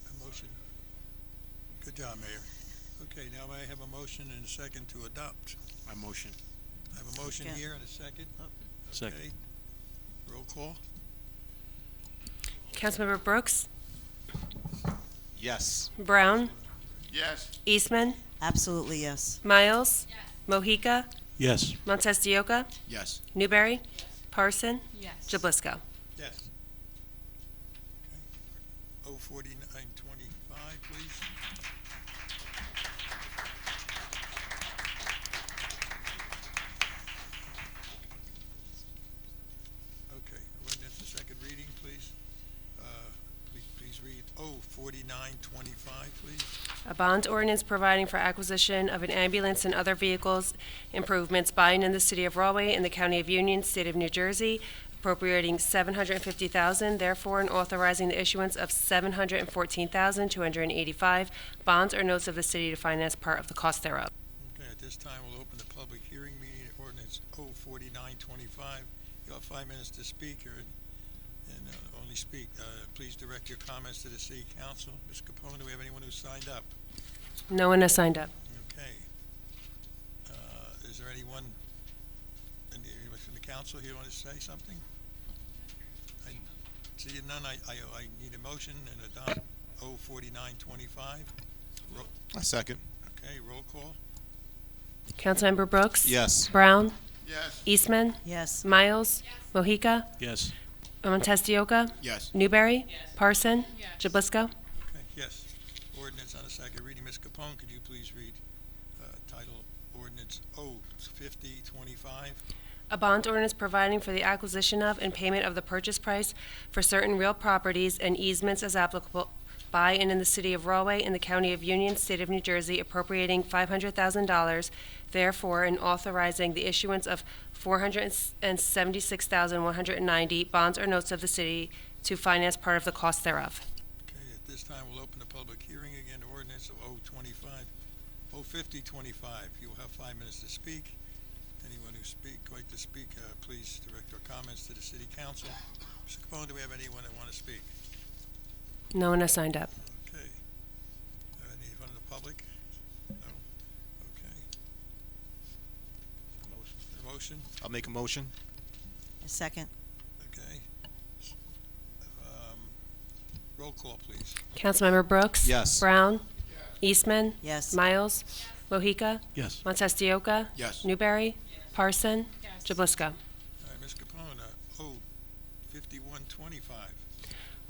a motion. Good job, Mayor. Okay, now I have a motion and a second to adopt. My motion. I have a motion here and a second. Second. Okay. Roll call. Councilmember Brooks? Yes. Brown? Yes. Eastman? Absolutely yes. Miles? Mojica? Yes. Montes de Oca? Yes. Newberry? Parson? Yes. Jablisco? Yes. Okay. 04925, please. Okay, ordinance, the second reading, please. Please read 04925, please. A bond ordinance providing for acquisition of an ambulance and other vehicles improvements by and in the city of Rahway in the county of Union, state of New Jersey, appropriating $750,000, therefore, and authorizing the issuance of $714,285 bonds or notes of the city to finance part of the cost thereof. Okay, at this time, we'll open the public hearing meeting at ordinance 04925. You have 5 minutes to speak and only speak. Please direct your comments to the city council. Ms. Capone, do we have anyone who signed up? No one has signed up. Okay. Is there anyone from the council here want to say something? I see none. I need a motion and adopt 04925. I second. Okay, roll call. Councilmember Brooks? Yes. Brown? Yes. Eastman? Yes. Miles? Mojica? Yes. Montestioka? Yes. Newberry? Parson? Jablisco? Okay, yes. Ordinance on a second reading. Ms. Capone, could you please read title ordinance 05025? A bond ordinance providing for the acquisition of and payment of the purchase price for certain real properties and easements as applicable by and in the city of Rahway in the county of Union, state of New Jersey, appropriating $500,000, therefore, and authorizing the issuance of 476,190 bonds or notes of the city to finance part of the cost thereof. Okay, at this time, we'll open the public hearing again, ordinance of 05025. You will have 5 minutes to speak. Anyone who like to speak, please direct your comments to the city council. Mr. Capone, do we have anyone that want to speak? No one has signed up. Okay. Any from the public? No? Okay. Motion? I'll make a motion. A second. Okay. Roll call, please. Councilmember Brooks? Yes. Brown? Eastman? Yes. Miles? Mojica? Yes. Montestioka? Yes. Newberry? Parson? Jablisco? All right, Ms. Capone, 05125.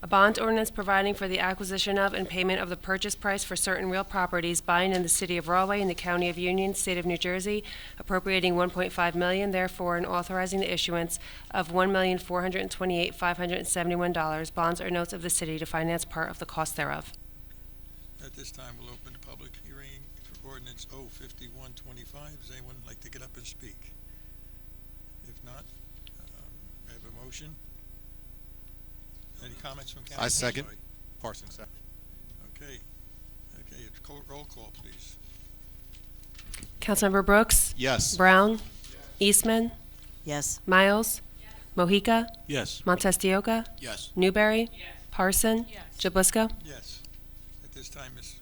A bond ordinance providing for the acquisition of and payment of the purchase price for certain real properties by and in the city of Rahway in the county of Union, state of New Jersey, appropriating $1.5 million, therefore, and authorizing the issuance of $1,428,571 bonds or notes of the city to finance part of the cost thereof. At this time, we'll open the public hearing for ordinance 05125. Does anyone like to get up and speak? If not, I have a motion. Any comments from council? I second. Sorry. Parsons, second. Okay. Okay, roll call, please. Councilmember Brooks? Yes. Brown? Eastman? Yes. Miles? Mojica? Yes. Montestioka? Yes. Newberry? Parson? Jablisco? Yes. At this time, Ms.,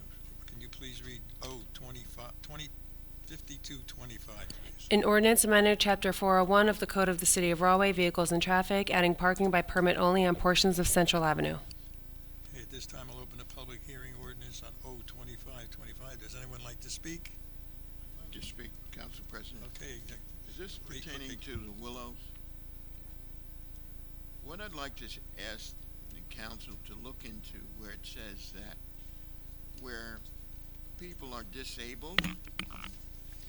can you please read 5225, please? An ordinance amending Chapter 401 of the Code of the City of Rahway, Vehicles and Traffic, adding parking by permit only on portions of Central Avenue. Okay, at this time, I'll open the public hearing ordinance on 02525. Does anyone like to speak? To speak, Council President. Okay. Is this Wait, pertaining okay. to the Willows? What I'd like to ask the council to look into where it says that where people are disabled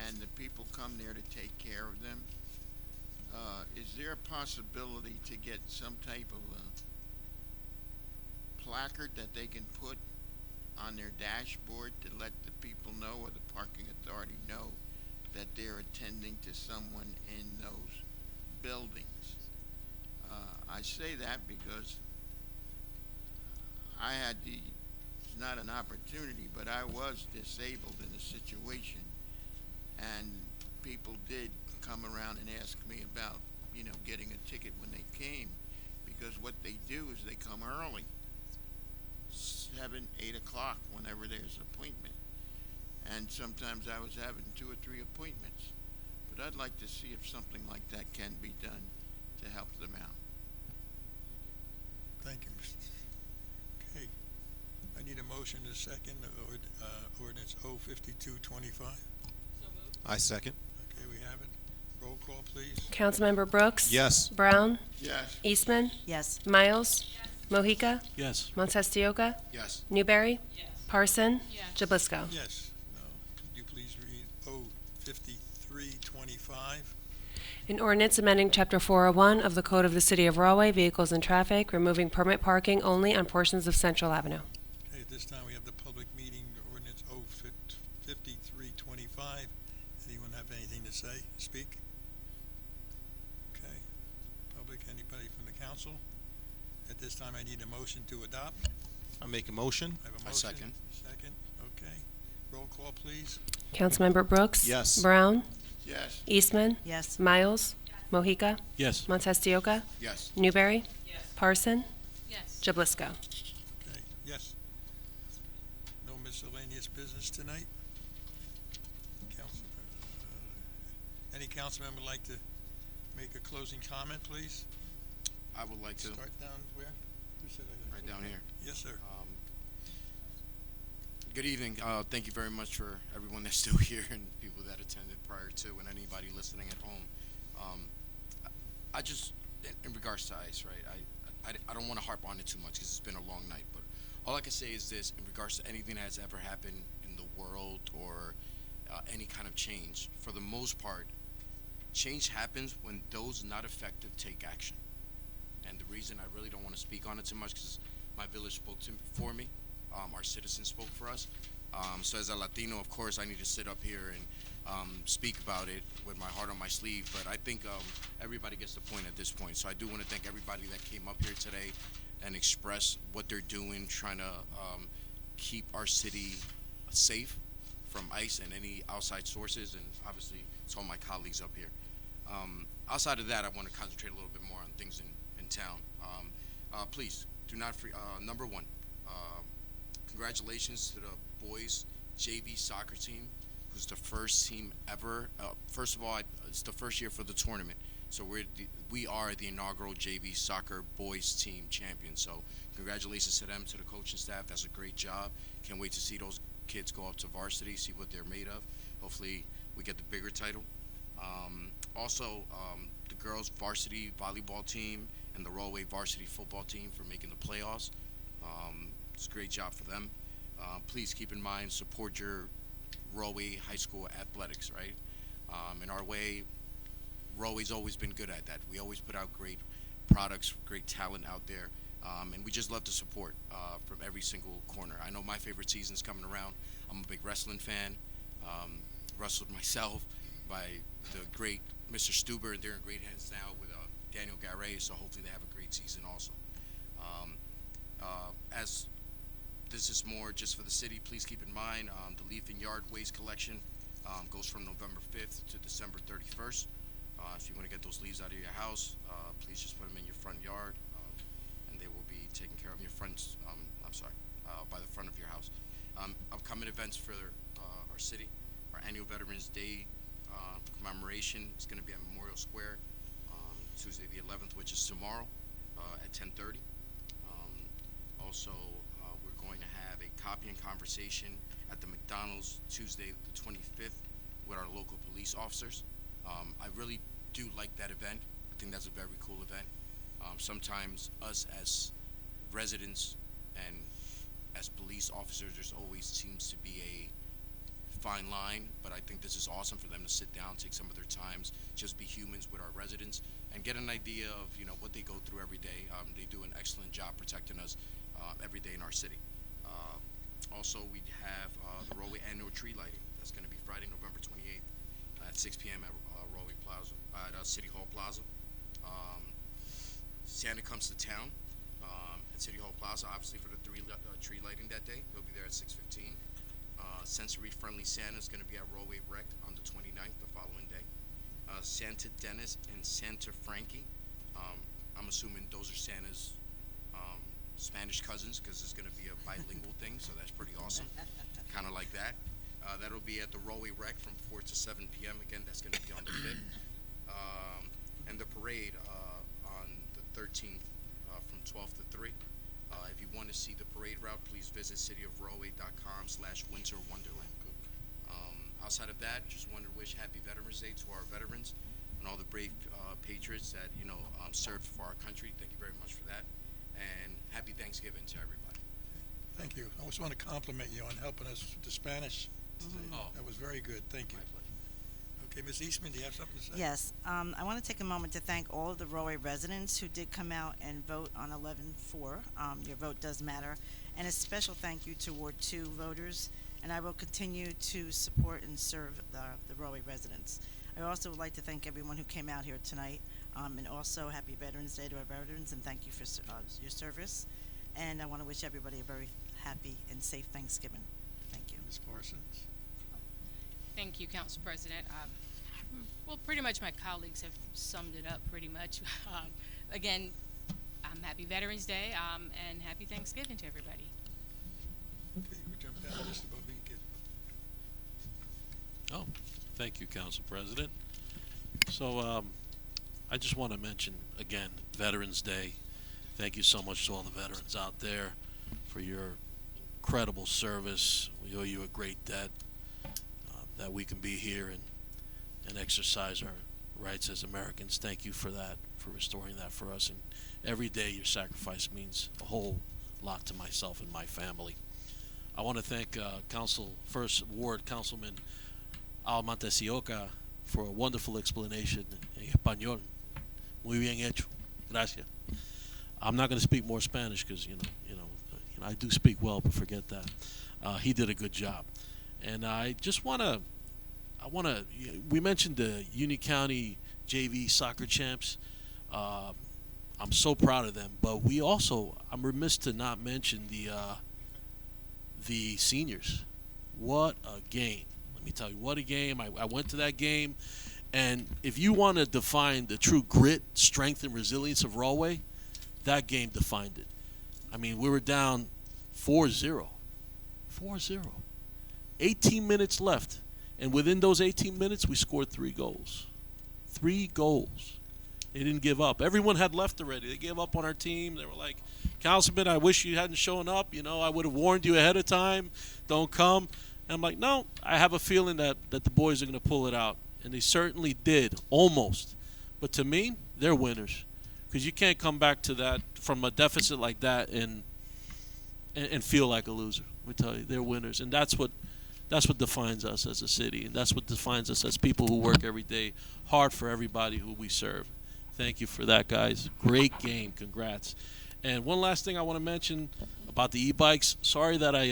and the people come there to take care of them, is there a possibility to get some type of a placard that they can put on their dashboard to let the people know, or the parking authority know, that they're attending to someone in those buildings? I say that because I had it's not an opportunity, but I was disabled in a situation, and people did come around and ask me about, getting a ticket when they came, because what they do is they come early, 7, 8 o'clock, whenever there's an appointment, and sometimes I was having 2 or 3 appointments. But I'd like to see if something like that can be done to help them out. Thank you, Mr. Okay. I need a motion to second ordinance 05225. I second. Okay, we have it. Roll call, please. Councilmember Brooks? Yes. Brown? Yes. Eastman? Yes. Miles? Mojica? Yes. Montestioka? Yes. Newberry? Parson? Jablisco? Yes. No. Could you please read 05325? An ordinance amending Chapter 401 of the Code of the City of Rahway, Vehicles and Traffic, removing permit parking only on portions of Central Avenue. Okay, at this time, we have the public meeting, ordinance 05325. Anyone have anything to say, speak? Okay. Public, anybody from the council? At this time, I need a motion to adopt. I make a motion. I have a I motion. second. Second, okay. Roll call, please. Councilmember Brooks? Yes. Brown? Yes. Eastman? Yes. Miles? Mohica? Yes. Montestioka? Yes. Newberry? Parson? Yes. Jablisco? Okay, yes. No miscellaneous business tonight? Any council member like to make a closing comment, please? I would like to. Start down where? Who said I- Right down here. Yes, sir. Good evening. Thank you very much for everyone that's still here and people that attended prior to, and anybody listening at home. I just, in regards to ICE, right, I don't want to harp on it too much because it's been a long night, but all I can say is this, in regards to anything that has ever happened in the world or any kind of change, for the most part, change happens when those not effective take action. And the reason I really don't want to speak on it too much because my village spoke for me. Our citizens spoke for us. So as a Latino, of course, I need to sit up here and speak about it with my heart on my sleeve. But I think everybody gets the point at this point. So I do want to thank everybody that came up here today and express what they're doing, trying to keep our city safe from ICE and any outside sources. And obviously, it's all my colleagues up here. Outside of that, I want to concentrate a little bit more on things in town. Please, do not number one, congratulations to the boys JV soccer team, who's the first team ever. First of all, it's the first year for the tournament, so we are the inaugural JV soccer boys team champions. So congratulations to them, to the coaching staff. That's a great job. Can't wait to see those kids go up to varsity, see what they're made of. Hopefully we get the bigger title. Also, the girls varsity volleyball team and the Rahway varsity football team for making the playoffs. It's a great job for them. Please keep in mind, support your Rahway High School athletics, right? In our way, Rahway's always been good at that. We always put out great products, great talent out there, and we just love to support from every single corner. I know my favorite season's coming around. I'm a big wrestling fan. Wrestled myself by the great Mr. Stuber, and they're in great hands now with Daniel Garay, so hopefully they have a great season also. As this is more just for the city, please keep in mind the Leaf and Yard Waste collection goes from November 5th to December 31st. If you want to get those leaves out of your house, please just put them in your front yard, and they will be taken care of in your front, by the front of your house. Upcoming events for our city, our annual Veterans Day commemoration is going to be at Memorial Square, Tuesday the 11th, which is tomorrow at 10:30. Also, we're going to have a copy and conversation at the McDonald's Tuesday the 25th with our local police officers. I really do like that event. I think that's a very cool event. Sometimes us as residents and as police officers, there's always seems to be a fine line, but I think this is awesome for them to sit down, take some of their times, just be humans with our residents, and get an idea of what they go through every day. They do an excellent job protecting us every day in our city. Also, we have the Rahway annual tree lighting. That's going to be Friday, November 28th at 6 p.m. at Rahway Plaza, at City Hall Plaza. Santa comes to town at City Hall Plaza, obviously for the tree lighting that day. He'll be there at 6:15. Sensory-friendly Santa is going to be at Rahway Rec on the 29th, the following day. Santa Dennis and Santa Frankie. I'm assuming those are Santa's Spanish cousins because it's going to be a bilingual thing, so that's pretty awesome. Kind of like that. That'll be at the Rahway Rec from 4 to 7 p.m. Again, that's going to be on the 5th. And the parade on the 13th from 12 to 3. If you want to see the parade route, please visit cityofrahway.com/winter wonderland. Outside of that, just want to wish Happy Veterans Day to our veterans and all the brave patriots that served for our country. Thank you very much for that, and Happy Thanksgiving to everybody. Thank you. I just want to compliment you on helping us with the Spanish today. That was very good. Thank you. My pleasure. Okay, Ms. Eastman, do you have something to say? Yes, I want to take a moment to thank all of the Rahway residents who did come out and vote on 11-4. Your vote does matter. And a special thank you to Ward 2 voters, and I will continue to support and serve the Rahway residents. I also would like to thank everyone who came out here tonight, and also Happy Veterans Day to our veterans, and thank you for your service. And I want to wish everybody a very happy and safe Thanksgiving. Thank you. Ms. Parsons? Thank you, Council President. Well, pretty much my colleagues have summed it up pretty much. Again, happy Veterans Day and happy Thanksgiving to everybody. Okay, we'll jump down just above the kid. Oh, thank you, Council President. So I just want to mention again, Veterans Day. Thank you so much to all the veterans out there for your incredible service. We owe you a great debt that we can be here and exercise our rights as Americans. Thank you for that, for restoring that for us. And every day your sacrifice means a whole lot to myself and my family. I want to thank First Ward Councilman Al Montesioca for a wonderful explanation en español. Muy bien hecho. Gracias. I'm not going to speak more Spanish because I do speak well, but forget that. He did a good job, and I just we mentioned the Union County JV soccer champs. I'm so proud of them, but I'm remiss to not mention the seniors. What a game! Let me tell you, what a game. I went to that game, and if you want to define the true grit, strength, and resilience of Rahway, that game defined it. I mean, we were down 4-0. 4-0. 18 minutes left. And within those 18 minutes, we scored 3 goals. 3 goals. They didn't give up. Everyone had left already. They gave up on our team. They were like, Councilman, I wish you hadn't shown up. I would have warned you ahead of time. Don't come. And I'm like, no, I have a feeling that the boys are going to pull it out. And they certainly did, almost. But to me, they're winners. Because you can't come back to that from a deficit like that and feel like a loser. We tell you, they're winners. And that's what defines us as a city. And that's what defines us as people who work every day hard for everybody who we serve. Thank you for that, guys. Great game. Congrats. And one last thing I want to mention about the e-bikes. Sorry that I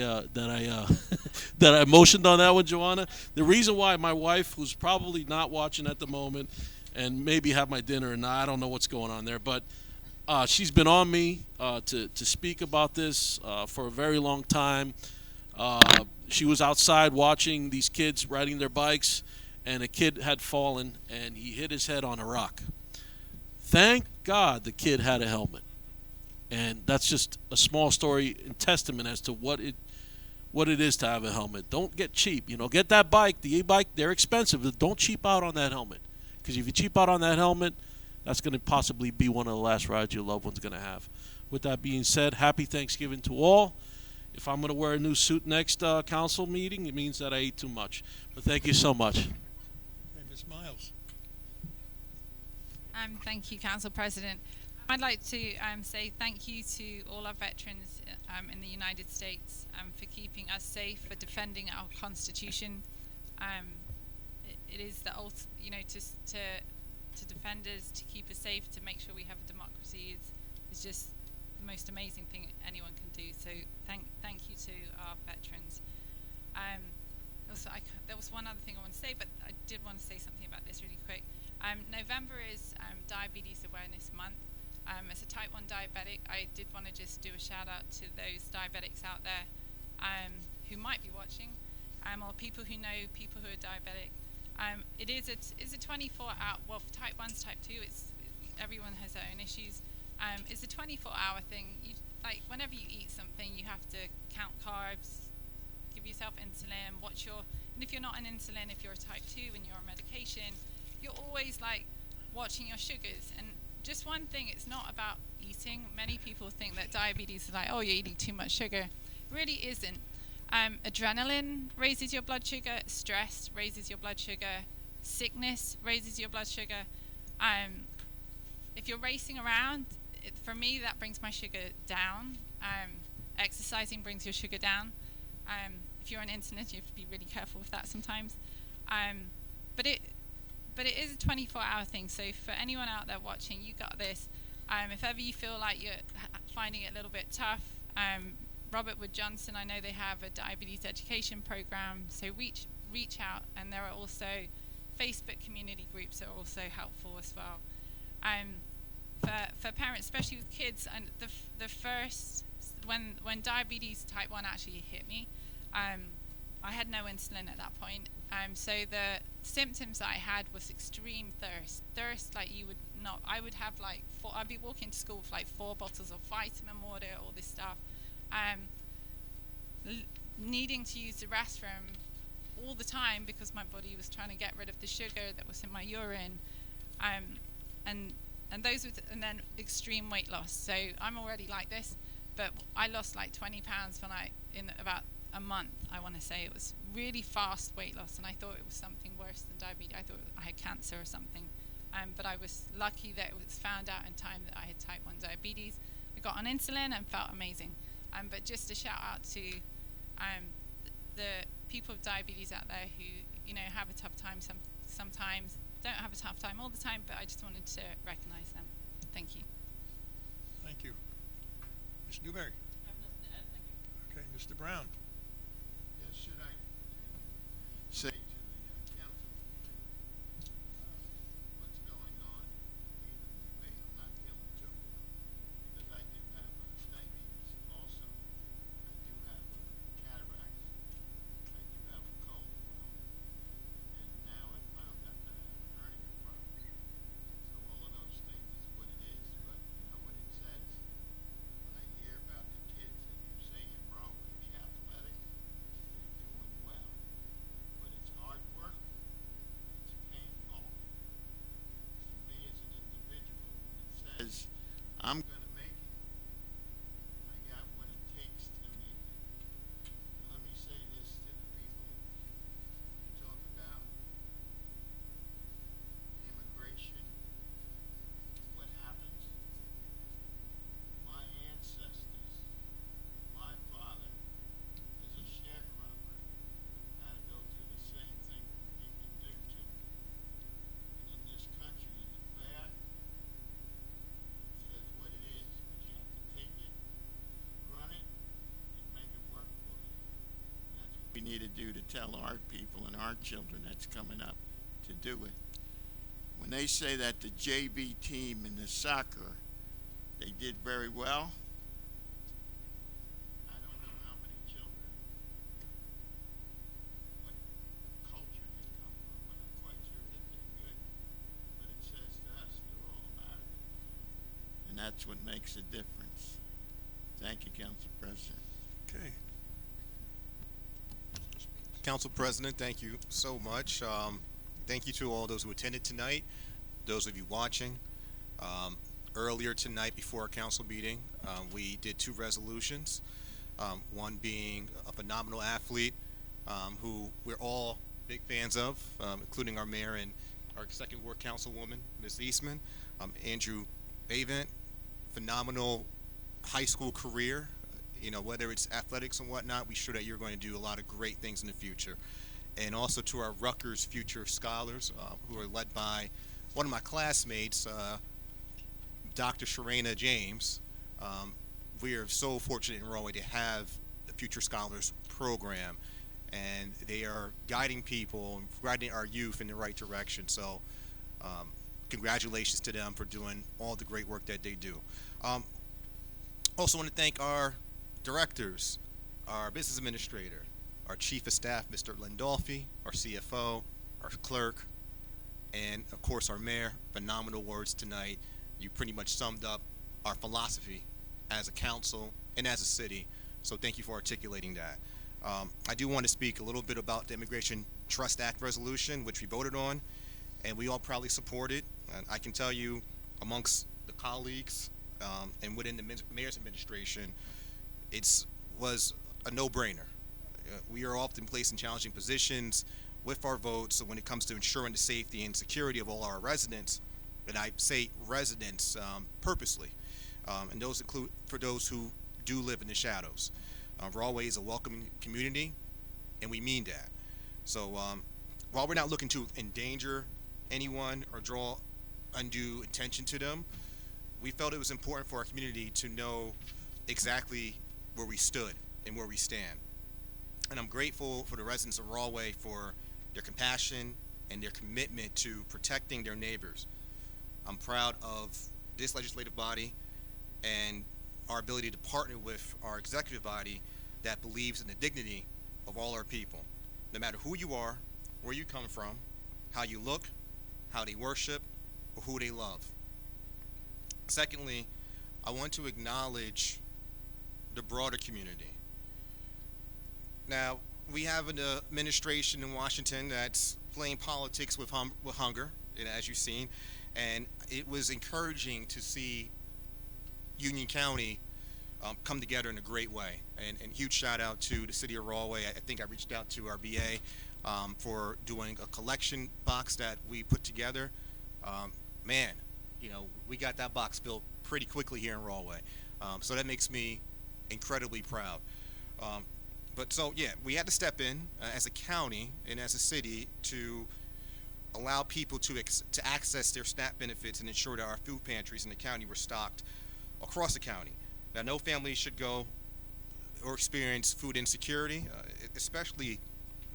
that I motioned on that one, Joanna. The reason why my wife, who's probably not watching at the moment, and maybe have my dinner, and I don't know what's going on there, but she's been on me to speak about this for a very long time. She was outside watching these kids riding their bikes, and a kid had fallen, and he hit his head on a rock. Thank God the kid had a helmet. And that's just a small story and testament as to what it is to have a helmet. Don't get cheap. Get that bike, the e-bike, they're expensive. Don't cheap out on that helmet. Because if you cheap out on that helmet, that's going to possibly be one of the last rides your loved one's going to have. With that being said, happy Thanksgiving to all. If I'm going to wear a new suit next council meeting, it means that I ate too much. But thank you so much. Hey, Ms. Miles. Thank you, Council President. I'd like to say thank you to all our veterans in the United States for keeping us safe, for defending our Constitution. It is the to defend us, to keep us safe, to make sure we have a democracy is just the most amazing thing anyone can do. So thank you to our veterans. Also, there was one other thing I want to say, but I did want to say something about this really quick. November is Diabetes Awareness Month. As a type 1 diabetic, I did want to just do a shout out to those diabetics out there who might be watching, or people who know people who are diabetic. It's a 24-hour. Well, for type 1s, type 2, everyone has their own issues. It's a 24-hour thing. Whenever you eat something, you have to count carbs, give yourself insulin, and if you're not on insulin, if you're a type 2 and you're on medication, you're always watching your sugars. And just one thing, it's not about eating. Many people think that diabetes is you're eating too much sugar. It really isn't. Adrenaline raises your blood sugar, stress raises your blood sugar, sickness raises your blood sugar. If you're racing around, for me, that brings my sugar down. Exercising brings your sugar down. If you're on insulin, you have to be really careful with that sometimes. But it is a 24-hour thing, so for anyone out there watching, you got this. If ever you feel like you're finding it a little bit tough, Robert Wood Johnson, I know they have a diabetes education program, so reach out, and there are also Facebook community groups that are also helpful as well. For parents, especially with kids, and the first, when diabetes type 1 actually hit me, I had no insulin at that point. So the symptoms that I had was extreme thirst like you would not. I would have like I'd be walking to school with like 4 bottles of vitamin water, all this stuff. Needing to use the restroom all the time because my body was trying to get rid of the sugar that was in my urine, and and then extreme weight loss. So I'm already like this, but I lost like 20 pounds in about a month. I want to say it was really fast weight loss, and I thought it was something worse than diabetes. I thought I had cancer or something, but I was lucky that it was found out in time that I had type 1 diabetes. I got on insulin and felt amazing. But just a shout out to the people with diabetes out there who have a tough time sometimes, don't have a tough time all the time, but I just wanted to recognize them. Thank you. Thank you. Ms. Newberry. I have nothing to add, thank you. Okay, Mr. Brown. Yes, should I say to the council what's going on, even with me, I'm not feeling too well, because I do have diabetes also. I do have cataracts. I do have a colon problem. And now I found out that I have a hernia problem. So all of those things is what it is, but you know what it says? When I hear about the kids that you say in Rahway, the athletics, they're doing well. But it's hard work, it's paying off. To me as an individual, when it says, I'm gonna make it, I got what it takes to make it. And let me say this to the people. You talk about the immigration, what happens. My ancestors, my father, as a sharecropper, had to go through the same thing that people do too. And in this country, is it fair? It says what it is, but you have to take it, run it, and make it work for you. That's what we need to do to tell our people and our children that's coming up to do it. When they say that the JV team in the soccer, they did very well, I don't know how many children, what culture they come from, but I'm quite sure that they're good. But it says to us they're all American. And that's what makes a difference. Thank you, Council President. Okay. Council President, thank you so much. Thank you to all those who attended tonight, those of you watching. Earlier tonight, before our council meeting, we did 2 resolutions. One being a phenomenal athlete who we're all big fans of, including our mayor and our 2nd Ward Councilwoman, Ms. Eastman. Andrew Avent, phenomenal high school career. Whether it's athletics and whatnot, we're sure that you're going to do a lot of great things in the future. And also to our Rutgers future scholars who are led by one of my classmates, Dr. Sharena James. We are so fortunate in Rahway to have the Future Scholars program, and they are guiding people, guiding our youth in the right direction. So congratulations to them for doing all the great work that they do. Also want to thank our directors, our business administrator, our chief of staff, Mr. Lindolfi, our CFO, our clerk, and of course our mayor. Phenomenal words tonight. You pretty much summed up our philosophy as a council and as a city, so thank you for articulating that. I do want to speak a little bit about the Immigration Trust Act resolution, which we voted on, and we all proudly support it. And I can tell you, amongst the colleagues and within the mayor's administration, it was a no-brainer. We are often placed in challenging positions with our votes, so when it comes to ensuring the safety and security of all our residents, and I say residents purposely, and those include for those who do live in the shadows. Rahway is a welcoming community, and we mean that. So while we're not looking to endanger anyone or draw undue attention to them, we felt it was important for our community to know exactly where we stood and where we stand. And I'm grateful for the residents of Rahway for their compassion and their commitment to protecting their neighbors. I'm proud of this legislative body and our ability to partner with our executive body that believes in the dignity of all our people. No matter who you are, where you come from, how you look, how they worship, or who they love. Secondly, I want to acknowledge the broader community. Now, we have an administration in Washington that's playing politics with hunger, and as you've seen, and it was encouraging to see Union County come together in a great way. And huge shout out to the city of Rahway. I think I reached out to our BA for doing a collection box that we put together. Man, you know, we got that box filled pretty quickly here in Rahway. So that makes me incredibly proud. But so, yeah, we had to step in as a county and as a city to allow people to access their SNAP benefits and ensure that our food pantries in the county were stocked across the county. Now, no family should go or experience food insecurity, especially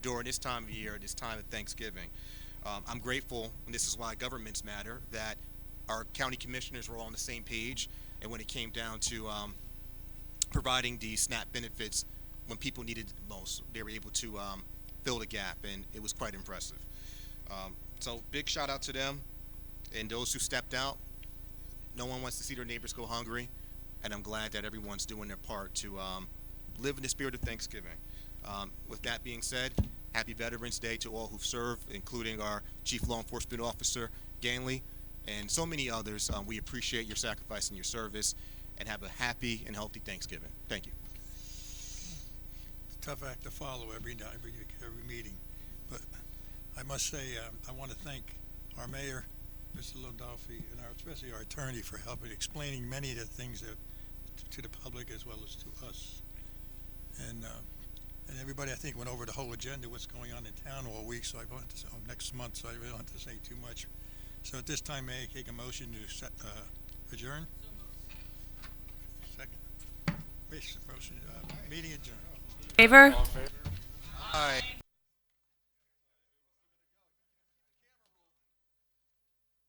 during this time of year, this time of Thanksgiving. I'm grateful, and this is why governments matter, that our county commissioners were all on the same page, and when it came down to providing the SNAP benefits when people needed it most, they were able to fill the gap, and it was quite impressive. So big shout out to them and those who stepped out. No one wants to see their neighbors go hungry, and I'm glad that everyone's doing their part to live in the spirit of Thanksgiving. With that being said, happy Veterans Day to all who've served, including our Chief Law Enforcement Officer, Ganley, and so many others. We appreciate your sacrifice and your service, and have a happy and healthy Thanksgiving. Thank you. It's a tough act to follow every meeting, but I must say I want to thank our mayor, Mr. Landolfi, and especially our attorney for helping explaining many of the things that to the public as well as to us. And everybody, I think, went over the whole agenda, what's going on in town all week. So I want to say, next month, so I really don't have to say too much. So at this time, may I take a motion to adjourn? Second. Motion, meeting adjourned. Favor? Aye.